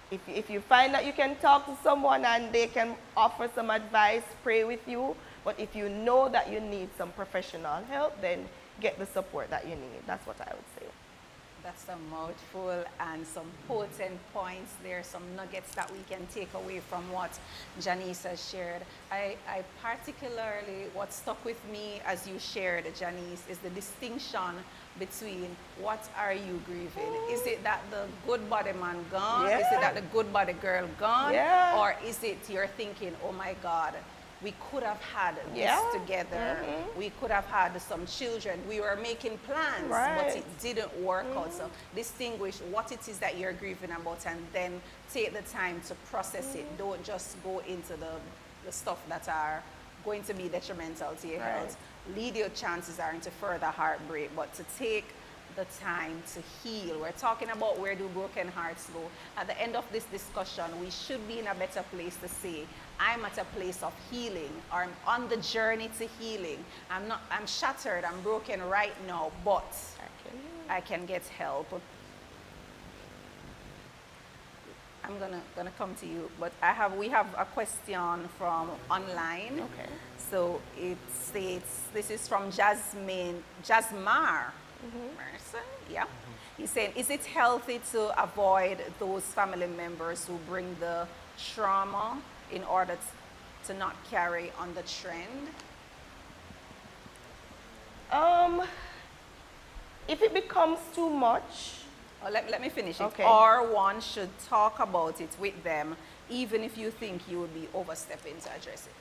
If you find that you can talk to someone and they can offer some advice, pray with you. But if you know that you need some professional help, then get the support that you need. That's what I would say. That's a mouthful and some potent points there, some nuggets that we can take away from what Janice has shared. I particularly, what stuck with me as you shared, Janice, is the distinction between what are you grieving? Is it that the good body man gone? Yeah. Is it that the good body girl gone? Yeah. Or is it you're thinking, oh my God, we could have had this together. We could have had some children. We were making plans, but it didn't work out. So distinguish what it is that you're grieving about and then take the time to process it. Don't just go into the stuff that are going to be detrimental to your health. Lead your chances are into further heartbreak, but to take the time to heal. We're talking about where do broken hearts go. At the end of this discussion, we should be in a better place to say, I'm at a place of healing, or I'm on the journey to healing. I'm shattered, I'm broken right now, but I can get help. I'm gonna come to you, but we have a question from online. Okay. So it states, this is from Jasmar. Mercer, yeah. He's saying, is it healthy to avoid those family members who bring the trauma in order to not carry on the trend? If it becomes too much. Oh, let me finish it. Okay. Or one should talk about it with them, even if you think you would be overstepping to address it.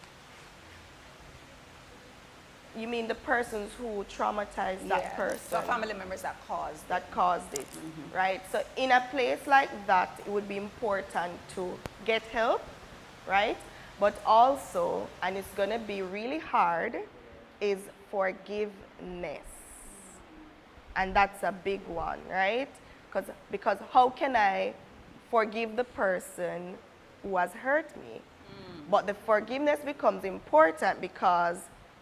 You mean the persons who traumatized that person? So family members that caused it, right? So in a place like that, it would be important to get help, right? But also, and it's going to be really hard, is forgiveness. And that's a big one, right? Because how can I forgive the person who has hurt me? But the forgiveness becomes important because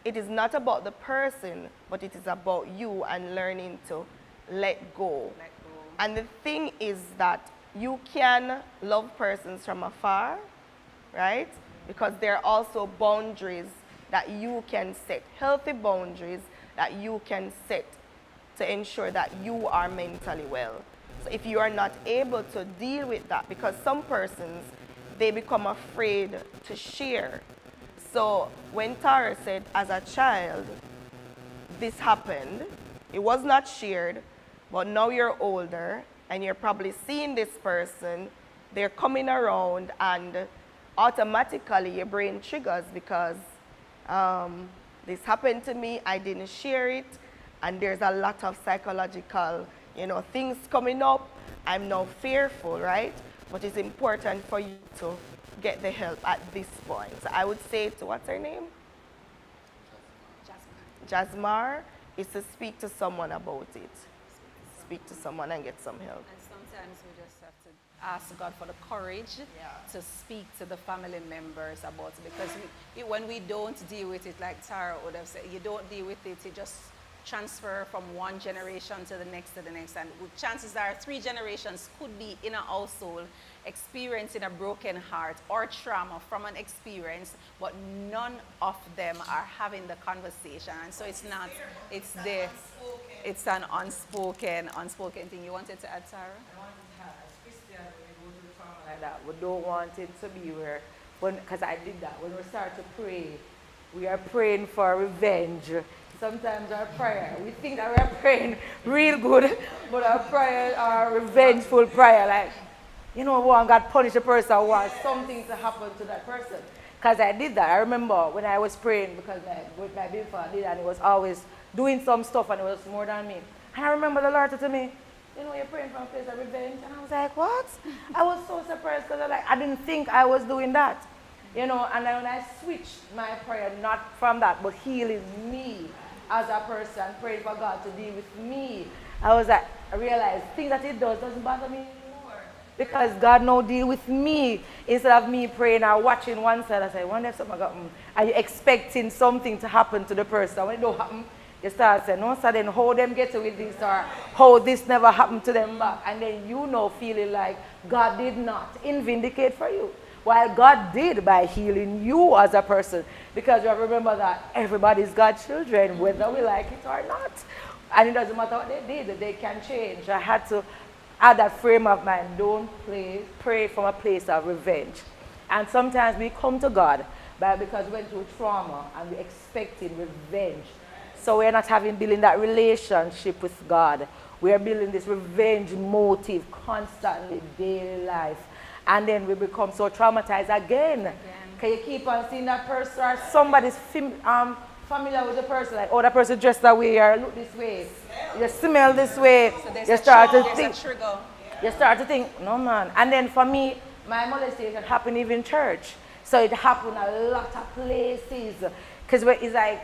it is not about the person, but it is about you and learning to let go. Let go. And the thing is that you can love persons from afar, right? Because there are also boundaries that you can set, healthy boundaries that you can set to ensure that you are mentally well. So if you are not able to deal with that, because some persons, they become afraid to share. So when Tara said, as a child, this happened, it was not shared, but now you're older and you're probably seeing this person, they're coming around, and automatically your brain triggers because this happened to me, I didn't share it, and there's a lot of psychological, things coming up. I'm now fearful, right? But it's important for you to get the help at this point. So I would say to, what's her name? Jasmar, is to speak to someone about it. Speak to someone and get some help. And sometimes we just have to ask God for the courage to speak to the family members about it, because when we don't deal with it, like Tara would have said, you don't deal with it, it just transfer from one generation to the next, and chances are 3 generations could be in a household experiencing a broken heart or trauma from an experience, but none of them are having the conversation. And so it's not, it's an unspoken thing. You wanted to add, Sarah? I wanted to add, as Christian, when we go through trauma like that, we don't want it to be where, because I did that, when we start to pray, we are praying for revenge. Sometimes our prayer, we think that we are praying real good, but our prayers are revengeful prayer, like, one God punish the person, or something to happen to that person. Because I did that. I remember when I was praying, because my baby father did, and he was always doing some stuff, and it was more than me. And I remember the Lord said to me, you're praying from a place of revenge. And I was like, what? I was so surprised, because I didn't think I was doing that. And then when I switched my prayer, not from that, but healing me as a person, praying for God to deal with me, I realized things that He doesn't bother me anymore. Because God now deal with me instead of me praying or watching one side. I say, wonder if something happened. Are you expecting something to happen to the person? When it don't happen, you start saying, no, so then how them get with this, or how this never happened to them back. And then feeling like God did not vindicate for you. While God did by healing you as a person. Because you have to remember that everybody's God's children, whether we like it or not. And it doesn't matter what they did, they can change. I had to add that frame of mind. Don't pray from a place of revenge. And sometimes we come to God because we went through trauma and we're expecting revenge. So we're not building that relationship with God. We are building this revenge motive constantly, daily life. And then we become so traumatized again. Can you keep on seeing that person, or somebody's familiar with the person, like, oh, that person dressed that way, or look this way, you smell this way, So you start to there's think, a trigger. you start to think, no man. And then for me, my molestation happened even in church. So it happened a lot of places. Because it's like,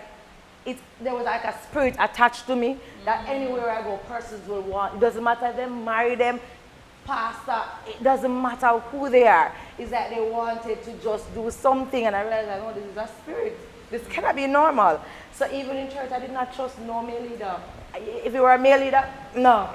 there was like a spirit attached to me that anywhere I go, persons will want. It doesn't matter if they marry them, pastor, it doesn't matter who they are. It's like they wanted to just do something, and I realized, oh, this is a spirit. This cannot be normal. So even in church, I did not trust no male leader. If you were a male leader, no.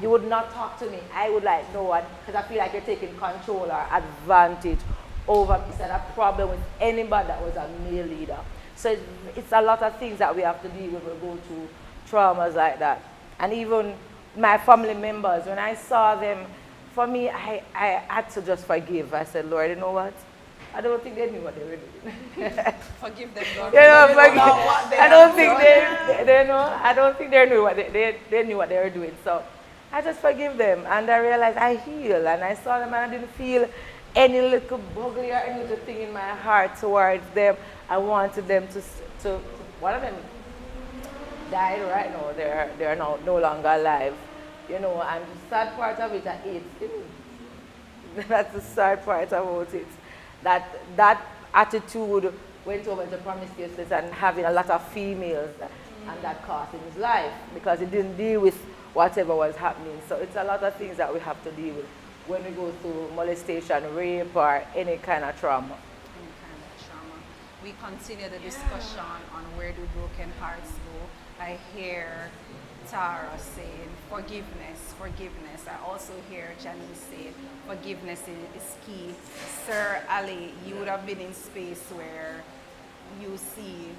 You would not talk to me. I would like, no one, because I feel like you're taking control or advantage over me. So I had a problem with anybody that was a male leader. So it's a lot of things that we have to deal with when we go through traumas like that. And even my family members, when I saw them, for me, I had to just forgive. I said, Lord, you know what? I don't think they knew what they were doing. Forgive them, God. I don't think they know. I don't think they knew what they knew what they were doing. So I just forgive them, and I realized I healed, and I saw them, and I didn't feel any little bugly or any little thing in my heart towards them. I wanted them to one of them died right now. They're now no longer alive, and the sad part of it, I hate it. That's the sad part about it. That attitude went over to promiscuousness and having a lot of females, and that cost him his life because he didn't deal with whatever was happening. So it's a lot of things that we have to deal with when we go through molestation, rape, or any kind of trauma. we continue the discussion on where do broken hearts go. I hear Tara saying forgiveness, forgiveness. I also hear Janice saying forgiveness is key. Sir Ali, you would have been in space where you see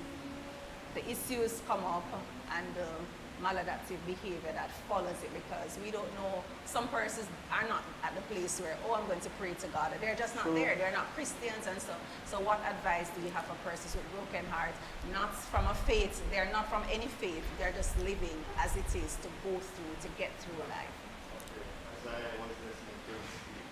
the issues come up and the maladaptive behavior that follows it, because we don't know, some persons are not at the place where, oh, I'm going to pray to God. They're just not there. They're not Christians and stuff. So what advice do you have for persons with broken hearts? Not from a faith, they're not from any faith. They're just living as it is to go through, to get through life. As I was listening to him speak,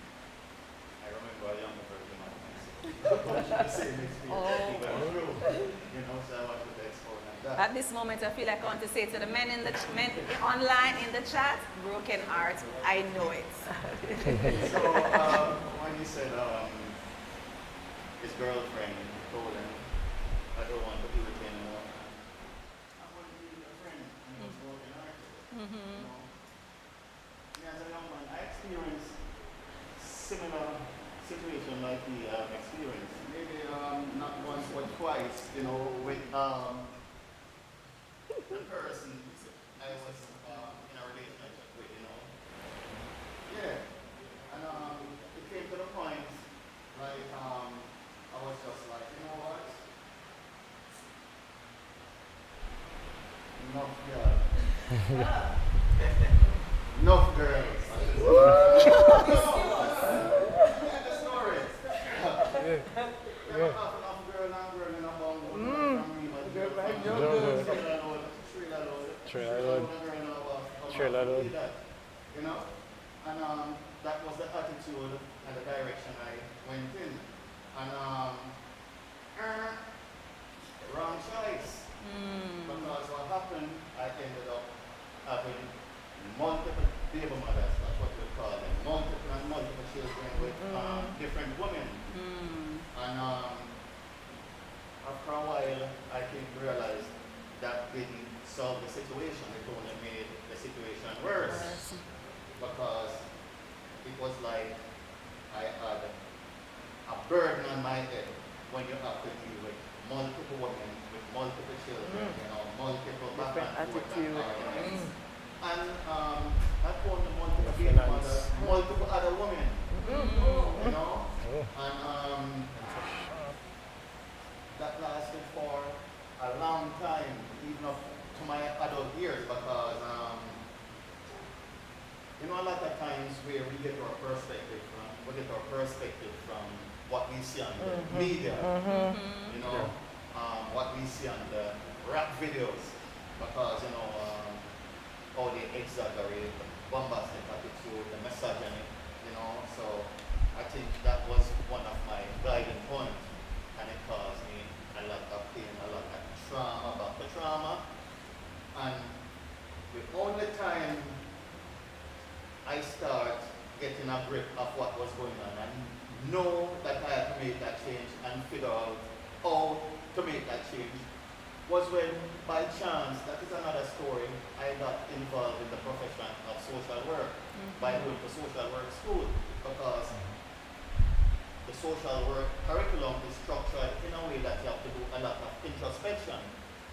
I remember a younger version of myself. The same experience he went through. You know, so I wanted to expose that. At this moment, I feel like I want to say to the men in the men online in the chat, broken heart, I know it. So when he said his girlfriend told him, I don't want to be with you anymore. I want to be with your friend. And he was broken hearted. You know? Me as a young man, I experienced similar situation like he experienced. Maybe not once but twice, you know, with the person I was in a relationship with, you know. Yeah. And it came to the point, like, I was just like, you know what? Enough girls. Enough girls. The story. Never have enough girl and girl in a bond. You know, and that was the attitude and the direction I went in, and wrong choice. Because what happened, I ended up having multiple baby mothers, that's what we call them, multiple children with different women. And after a while, I came to realize that didn't solve the situation. It only made the situation worse. Because it was like I had a burden on my head when you have to deal with multiple women, with multiple children, you know, multiple back and forth arguments. And not only multiple baby mothers, multiple other women, you know. And that lasted for a long time, even up to my adult years, because you know, a lot of times where we get our perspective from what we see on the media, you know, what we see on the rap videos, because, you know, how they exaggerate the bombastic attitude, the misogyny, you know. So I think that was one of my guiding points, and it caused me a lot of pain, a lot of trauma, back to trauma. And the only time I start getting a grip of what was going on and know that I had to make that change and figure out how to make that change was when, by chance, that is another story, I got involved in the profession of social work by going to social work school, because the social work curriculum is structured in a way that you have to do a lot of introspection.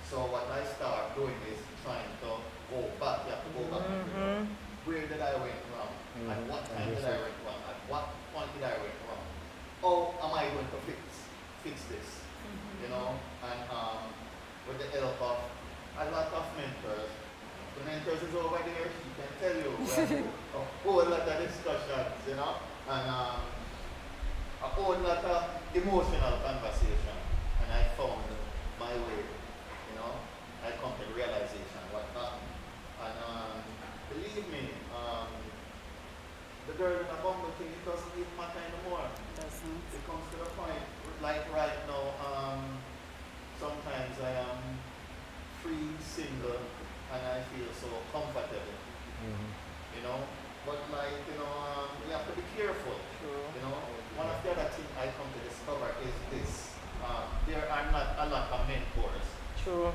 So what I start doing is trying to go back. You have to go back and figure out, where did I went wrong? At what time did I went wrong? At what point did I went wrong? How am I going to fix this? You know, and with the help of a lot of mentors. The mentors is over there, she can tell you a whole lot of discussions, you know, and a whole lot of emotional conversation. And I found my way, you know. I come to the realization what happened. And believe me, the girl in the bumble thing, it doesn't even matter anymore. It comes to the point, like right now, sometimes I am free, single, and I feel so comfortable, you know. But like, you know, we have to be careful, you know. One of the other things I come to discover is this. There are not a lot of mentors. True.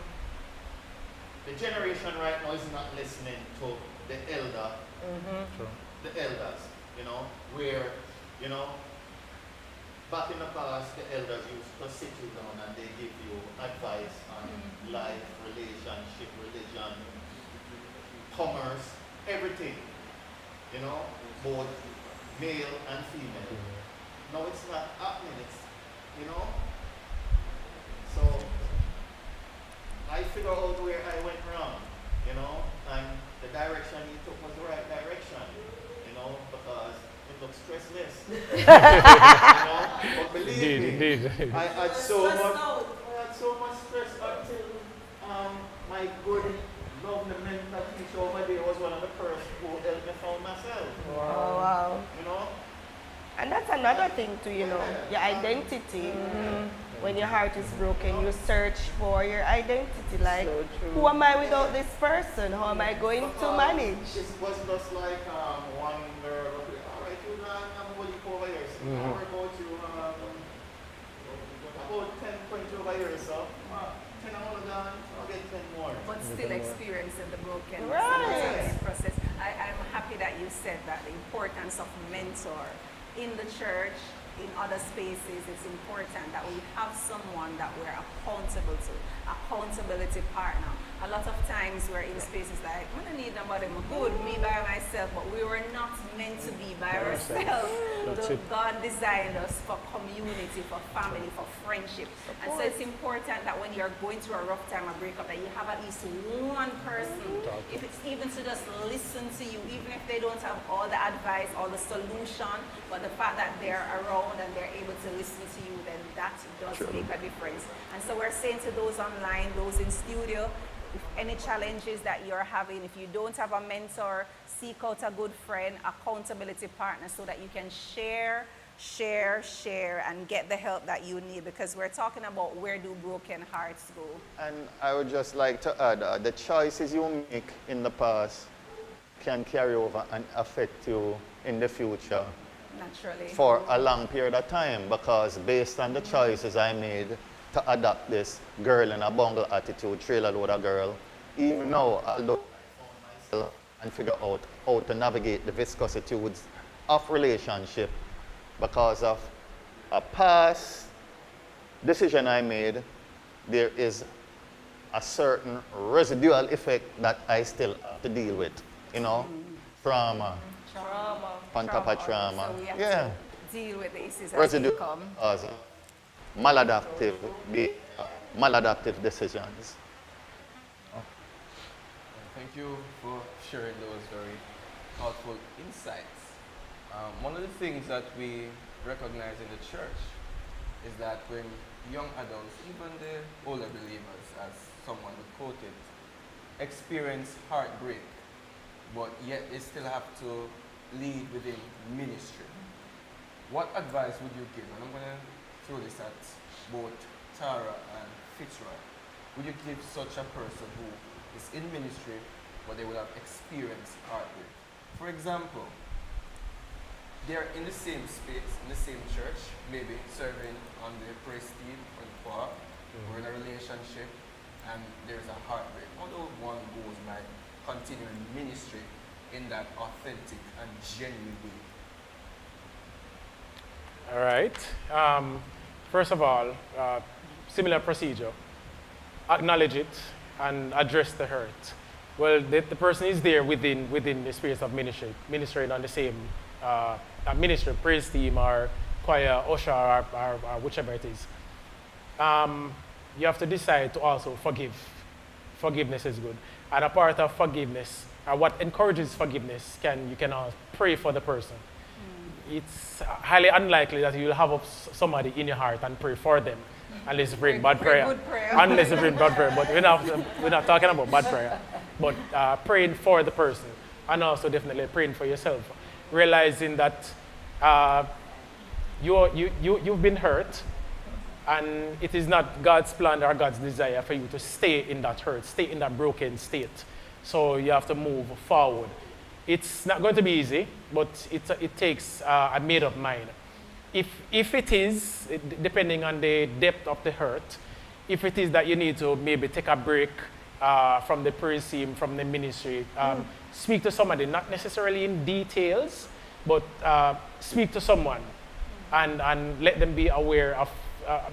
The generation right now is not listening to the elder, the elders, you know, where, you know, back in the past, the elders used to sit you down and they give advice on life, relationship, religion, commerce, everything. You know, both male and female. No, it's not happening. It's, you know. So I figured out where I went wrong, you know, and the direction he took was the right direction, you know, because it looks stressless. You know, but believe me, I had so much stress until my good lovely mental teacher over there was one of the first who helped me find myself. Oh, wow. You know? And that's another thing too, you know, your identity. When your heart is broken, you search for your identity. Like, who am I without this person? How am I going to manage? It was just like one girl, all right, you know, I'm going to go over here. So I work out you about 10 points over here, so 10 all done, I'll get 10 more. But still experiencing the brokenness Right. process. I'm happy that you said that, the importance of mentor in the church, in other spaces. It's important that we have someone that we're accountable to, accountability partner. A lot of times we're in spaces like, I don't need nobody, I'm good, me by myself, but we were not meant to be by ourselves. God designed us for community, for family, for friendship. And so it's important that when you're going through a rough time, a breakup, that you have at least one person, if it's even to just listen to you, even if they don't have all the advice, all the solution, but the fact that they're around and they're able to listen to you, then that does make a difference. And so we're saying to those online, those in studio, if any challenges that you're having, if you don't have a mentor, seek out a good friend, accountability partner, so that you can share, and get the help that you need, because we're talking about where do broken hearts go. And I would just like to add, the choices you make in the past can carry over and affect you in the future. Naturally. For a long period of time, because based on the choices I made to adopt this girl in a bungle attitude, trailer loader girl, even now, although I found myself and figure out how to navigate the vicissitudes of relationship because of a past decision I made, there is a certain residual effect that I still have to deal with, you know, trauma. On top of trauma. So we have yeah. to deal with the issues as Residue they come. cause maladaptive decisions. Thank you for sharing those very thoughtful insights. One of the things that we recognize in the church is that when young adults, even the older believers, as someone would quote it, experience heartbreak, but yet they still have to lead within ministry. What advice would you give? And I'm going to throw this at both Tara and Fitzroy. Would you give such a person who is in ministry, but they will have experienced heartbreak? For example, they're in the same space, in the same church, maybe serving on the praise team or the choir, or in a relationship, and there's a heartbreak. Although one goes by continuing ministry in that authentic and genuine way. All right. First of all, similar procedure. Acknowledge it and address the hurt. Well, the person is there within the space of ministry, ministering on the same ministry, praise team or choir, usher, or whichever it is. You have to decide to also forgive. Forgiveness is good. And a part of forgiveness, what encourages forgiveness, you can pray for the person. It's highly unlikely that you'll have somebody in your heart and pray for them, unless you bring bad prayer. Good prayer. Unless you bring bad prayer, but we're not talking about bad prayer. But praying for the person, and also definitely praying for yourself, realizing that you've been hurt, and it is not God's plan or God's desire for you to stay in that hurt, stay in that broken state. So you have to move forward. It's not going to be easy, but it takes a made-up mind. If it is, depending on the depth of the hurt, if it is that you need to maybe take a break from the praise team, from the ministry, speak to somebody, not necessarily in details, but speak to someone and let them be aware of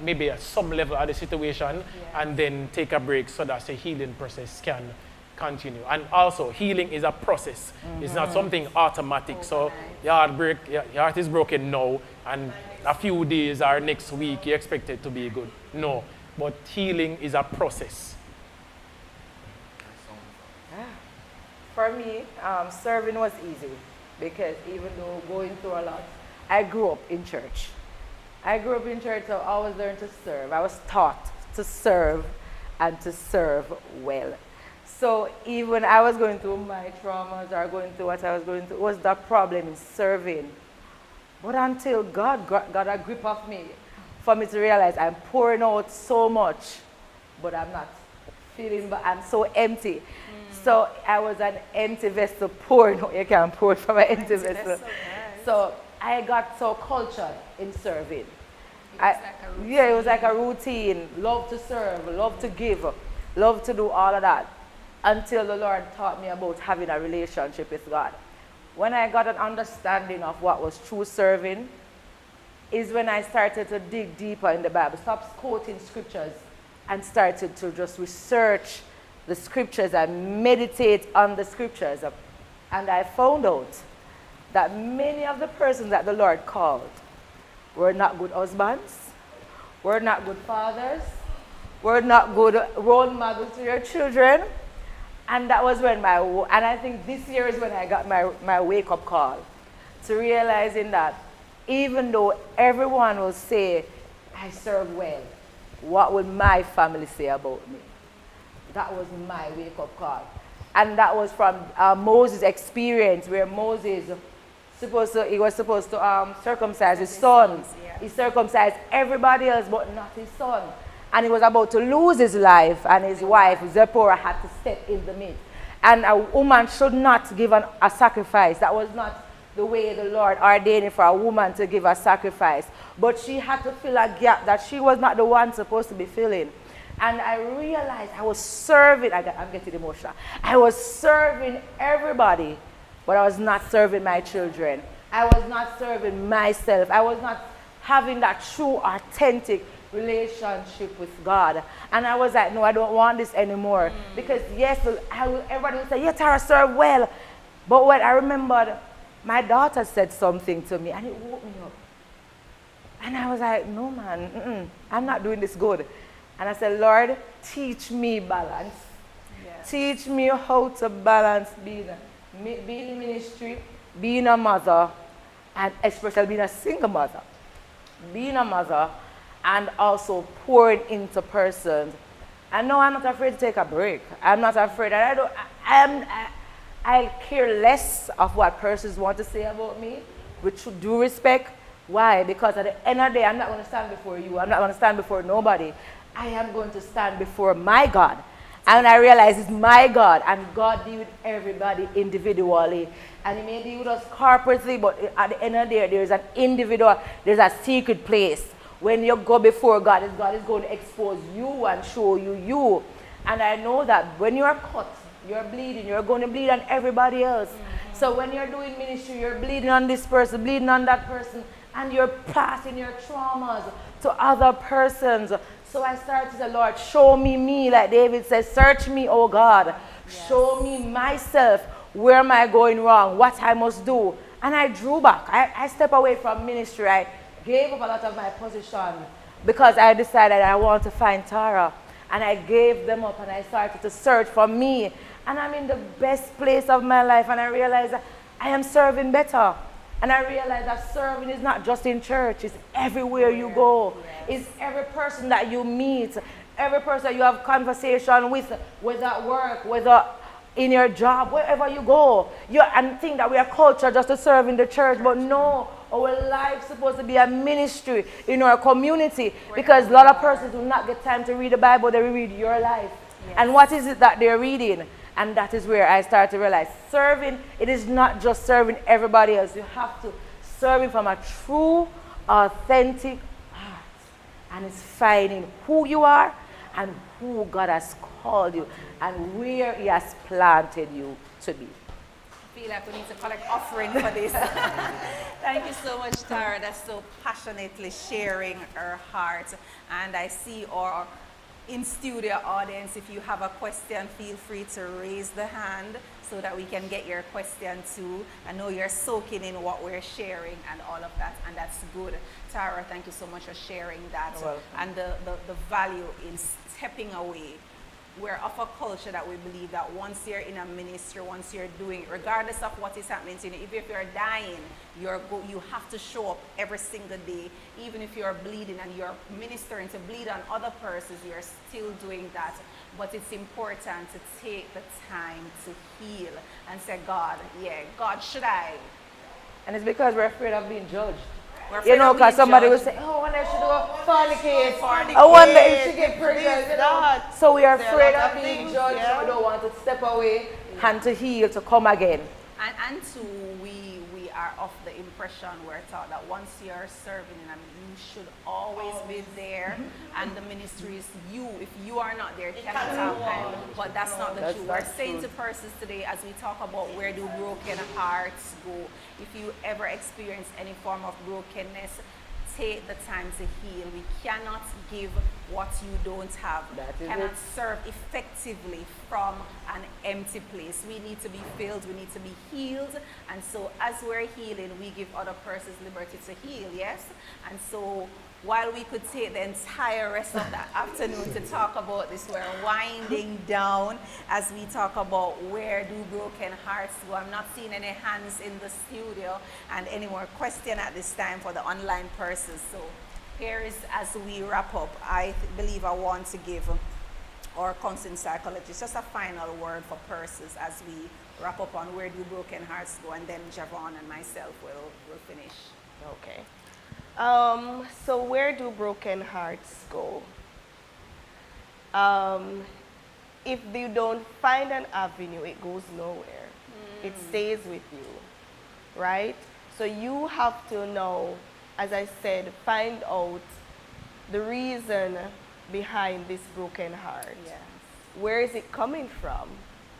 maybe at some level of the situation, and then take a break so that the healing process can continue. And also, healing is a process. It's not something automatic. So your heart is broken now, and a few days or next week you expect it to be good. No, but healing is a process. For me, serving was easy because even though going through a lot, I grew up in church. So I always learned to serve. I was taught to serve and to serve well. So even when I was going through my traumas or going through what I was going through, it was the problem in serving. But until God got a grip of me, for me to realize I'm pouring out so much, but I'm not feeling, but I'm so empty. So I was an empty vessel pouring out. You can't pour from an empty vessel. So I got so cultured in serving. It was like a routine. Love to serve, love to give, love to do all of that. Until the Lord taught me about having a relationship with God. When I got an understanding of what was true serving, is when I started to dig deeper in the Bible, stopped quoting scriptures, and started to just research the scriptures and meditate on the scriptures. And I found out that many of the persons that the Lord called were not good husbands, were not good fathers, were not good role models to your children. And that was when and I think this year is when I got my wake-up call to realizing that even though everyone will say, I serve well, what will my family say about me? That was my wake-up call. And that was from Moses' experience, where Moses was supposed to circumcise his son. He circumcised everybody else but not his son. And he was about to lose his life, and his wife, Zipporah, had to step in the midst. And a woman should not give a sacrifice. That was not the way the Lord ordained it for a woman to give a sacrifice. But she had to fill a gap that she was not the one supposed to be filling. And I realized I was serving, I'm getting emotional. I was serving everybody, but I was not serving my children. I was not serving myself. I was not having that true, authentic relationship with God. And I was like, no, I don't want this anymore. Because yes, everybody will say, yeah, Tara, serve well. But when I remembered, my daughter said something to me, and it woke me up. And I was like, no, man, I'm not doing this good. And I said, Lord, teach me balance. Yes. Teach me how to balance being in ministry, being a mother, and especially being a single mother. Being a mother and also pouring into persons. And no, I'm not afraid to take a break. I'm not afraid. I care less of what persons want to say about me, with due respect. Why? Because at the end of the day, I'm not going to stand before you. I'm not going to stand before nobody. I am going to stand before my God. And I realize it's my God, and God deals with everybody individually. And He may deal with us corporately, but at the end of the day, there's an individual, there's a secret place. When you go before God is going to expose you and show you. And I know that when you are cut, you're bleeding, you're going to bleed on everybody else. So when you're doing ministry, you're bleeding on this person, bleeding on that person, and you're passing your traumas to other persons. So I started to say, Lord, show me, like David says, search me, oh God. Yes. Show me myself. Where am I going wrong? What I must do? And I drew back. I stepped away from ministry. I gave up a lot of my position because I decided I want to find Tara. And I gave them up and I started to search for me. And I'm in the best place of my life. And I realized that I am serving better. And I realized that serving is not just in church. It's everywhere you go. Yes. It's every person that you meet. Every person you have conversation with, whether at work, whether in your job, wherever you go. And think that we are cultured just to serve in the church. But no, our life is supposed to be a ministry in our community. Because a lot of persons do not get time to read the Bible. They read your life. Yes. And what is it that they're reading? And that is where I started to realize serving, it is not just serving everybody else. You have to serve from a true, authentic heart. And it's finding who you are and who God has called you and where He has planted you to be. feel like we need to collect offering for this. Thank you so much, Tara. That's so passionately sharing her heart. And I see our in-studio audience, if you have a question, feel free to raise the hand so that we can get your question too. I know you're soaking in what we're sharing and all of that, and that's good. Tara, thank you so much for sharing that. And the value in stepping away. We're of a culture that we believe that once you're in a ministry, once you're doing it, regardless of what is happening to you, if you're dying, you have to show up every single day. Even if you're bleeding and you're ministering to bleed on other persons, you're still doing that. But it's important to take the time to heal and say, God, God, should I? And it's because we're afraid of being judged. You know, because somebody will say, oh, I wonder if she do fornicate. I wonder if she get pregnant. You know? So we are afraid of being judged, so we don't want to step away and to heal, to come again. And two, we are of the impression, we're taught that once you're serving, you should always be there, and the ministry is you. If you are not there, it cannot happen. But that's not the truth. We're saying to persons today, as we talk about where do broken hearts go, if you ever experience any form of brokenness, take the time to heal. We cannot give what you don't have. Cannot serve effectively from an empty place. We need to be filled, we need to be healed. And so as we're healing, we give other persons liberty to heal, yes? And so while we could take the entire rest of the afternoon to talk about this, we're winding down as we talk about where do broken hearts go. I'm not seeing any hands in the studio and any more question at this time for the online persons. So here is, as we wrap up, I believe I want to give our counseling psychologist just a final word for persons as we wrap up on where do broken hearts go, and then Jevaughn and myself will finish. Okay. So where do broken hearts go? If you don't find an avenue, it goes nowhere. It stays with you, right? So you have to know, as I said, find out the reason behind this broken heart. Yes. Where is it coming from?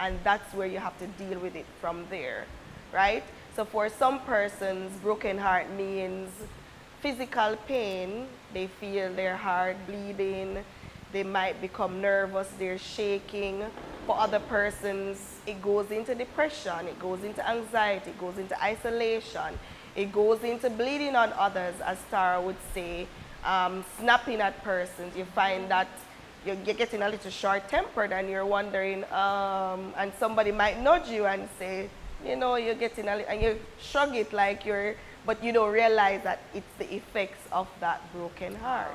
And that's where you have to deal with it from there, right? So for some persons, broken heart means physical pain. They feel their heart bleeding. They might become nervous. They're shaking. For other persons, it goes into depression. It goes into anxiety. It goes into isolation. It goes into bleeding on others, as Tara would say, snapping at persons. You find that you're getting a little short-tempered and you're wondering, and somebody might nudge you and say, you know, you're getting a little, and you shrug it like you're, but you don't realize that it's the effects of that broken heart.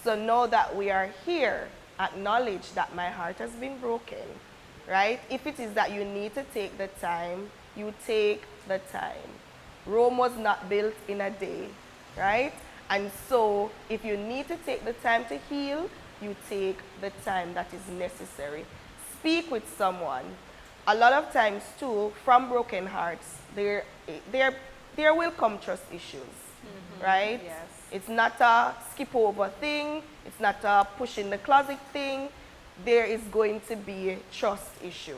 So know that we are here, acknowledge that my heart has been broken, right? If it is that you need to take the time, you take the time. Rome was not built in a day, right? And so if you need to take the time to heal, you take the time that is necessary. Speak with someone. A lot of times too, from broken hearts, there will come trust issues, right? Yes. It's not a skip over thing. It's not a push in the closet thing. There is going to be trust issues.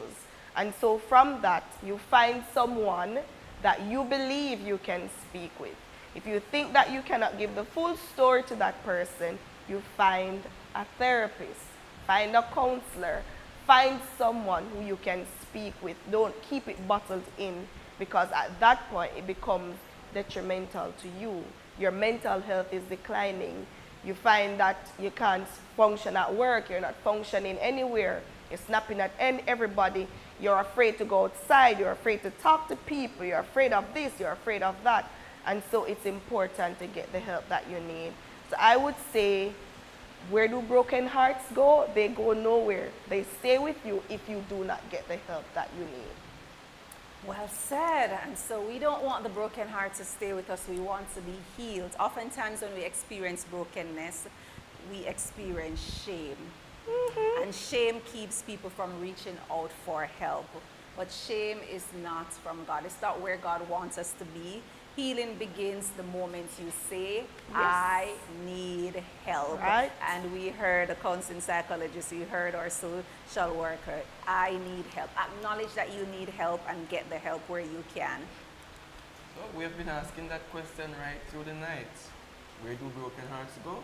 And so from that, you find someone that you believe you can speak with. If you think that you cannot give the full story to that person, you find a therapist, find a counselor, find someone who you can speak with. Don't keep it bottled in, because at that point it becomes detrimental to you. Your mental health is declining. You find that you can't function at work, you're not functioning anywhere, you're snapping at everybody, you're afraid to go outside, you're afraid to talk to people, you're afraid of this, you're afraid of that. And so it's important to get the help that you need. So I would say, where do broken hearts go? They go nowhere. They stay with you if you do not get the help that you need. Well said. And so we don't want the broken heart to stay with us. We want to be healed. Oftentimes when we experience brokenness, we experience shame. And shame keeps people from reaching out for help. But shame is not from God. It's not where God wants us to be. Healing begins the moment you say, I need help. Right. And we heard a counseling psychologist, we heard our social worker, I need help. Acknowledge that you need help and get the help where you can. So we have been asking that question right through the night. Where do broken hearts go?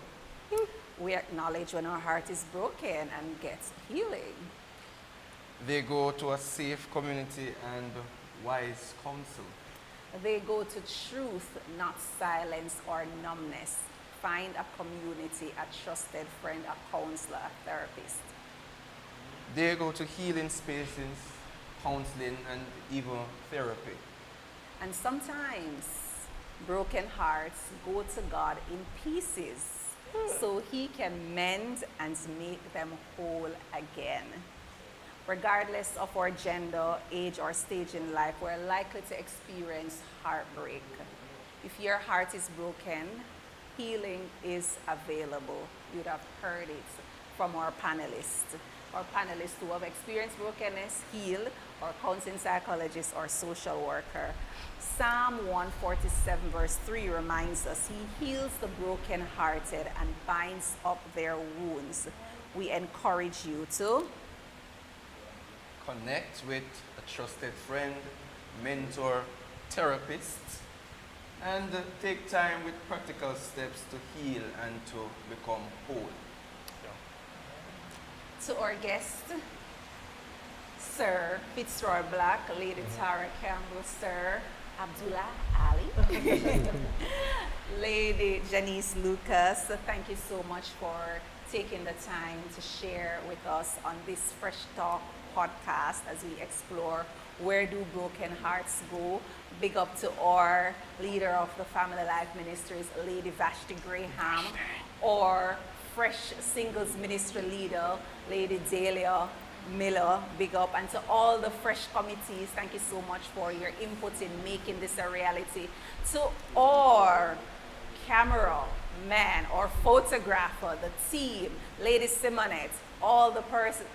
We acknowledge when our heart is broken and gets healing. They go to a safe community and wise counsel. They go to truth, not silence or numbness. Find a community, a trusted friend, a counselor, a therapist. They go to healing spaces, counseling, and even therapy. And sometimes broken hearts go to God in pieces so He can mend and make them whole again. Regardless of our gender, age, or stage in life, we're likely to experience heartbreak. If your heart is broken, healing is available. You'd have heard it from our panelists. Our panelists who have experienced brokenness, heal, or counseling psychologist or social worker. Psalm 147 verse 3 reminds us, He heals the brokenhearted and binds up their wounds. We encourage you to connect with a trusted friend, mentor, therapist, and take time with practical steps to heal and to become whole. To our guest, Sir Fitzroy Black, Lady Tara Campbell, Sir Abdullah Ali, Lady Janice Lucas, thank you so much for taking the time to share with us on this Fresh Talk podcast as we explore where do broken hearts go. Big up to our leader of the Family Life Ministries, Lady Vashti Graham, or Fresh Singles Ministry leader, Lady Dahlia Miller, big up. And to all the Fresh committees, thank you so much for your input in making this a reality. To our camera man or photographer, the team, Lady Simonette, all the person,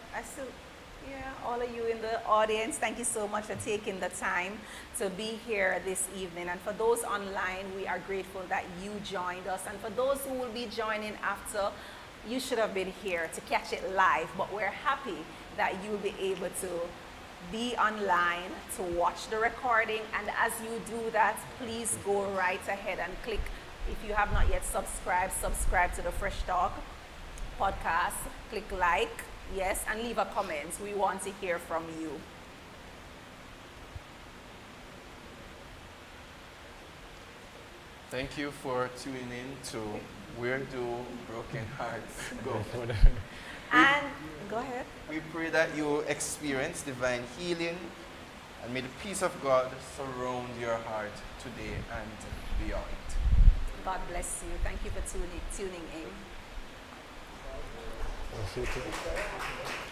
all of you in the audience, thank you so much for taking the time to be here this evening. And for those online, we are grateful that you joined us. And for those who will be joining after, you should have been here to catch it live, but we're happy that you'll be able to be online to watch the recording. And as you do that, please go right ahead and click, if you have not yet subscribe to the Fresh Talk podcast, click like, yes, and leave a comment. We want to hear from you. Thank you for tuning in to Where Do Broken Hearts Go? And go ahead. We pray that you experience divine healing and may the peace of God surround your heart today and beyond. God bless you. Thank you for tuning in. Thank you.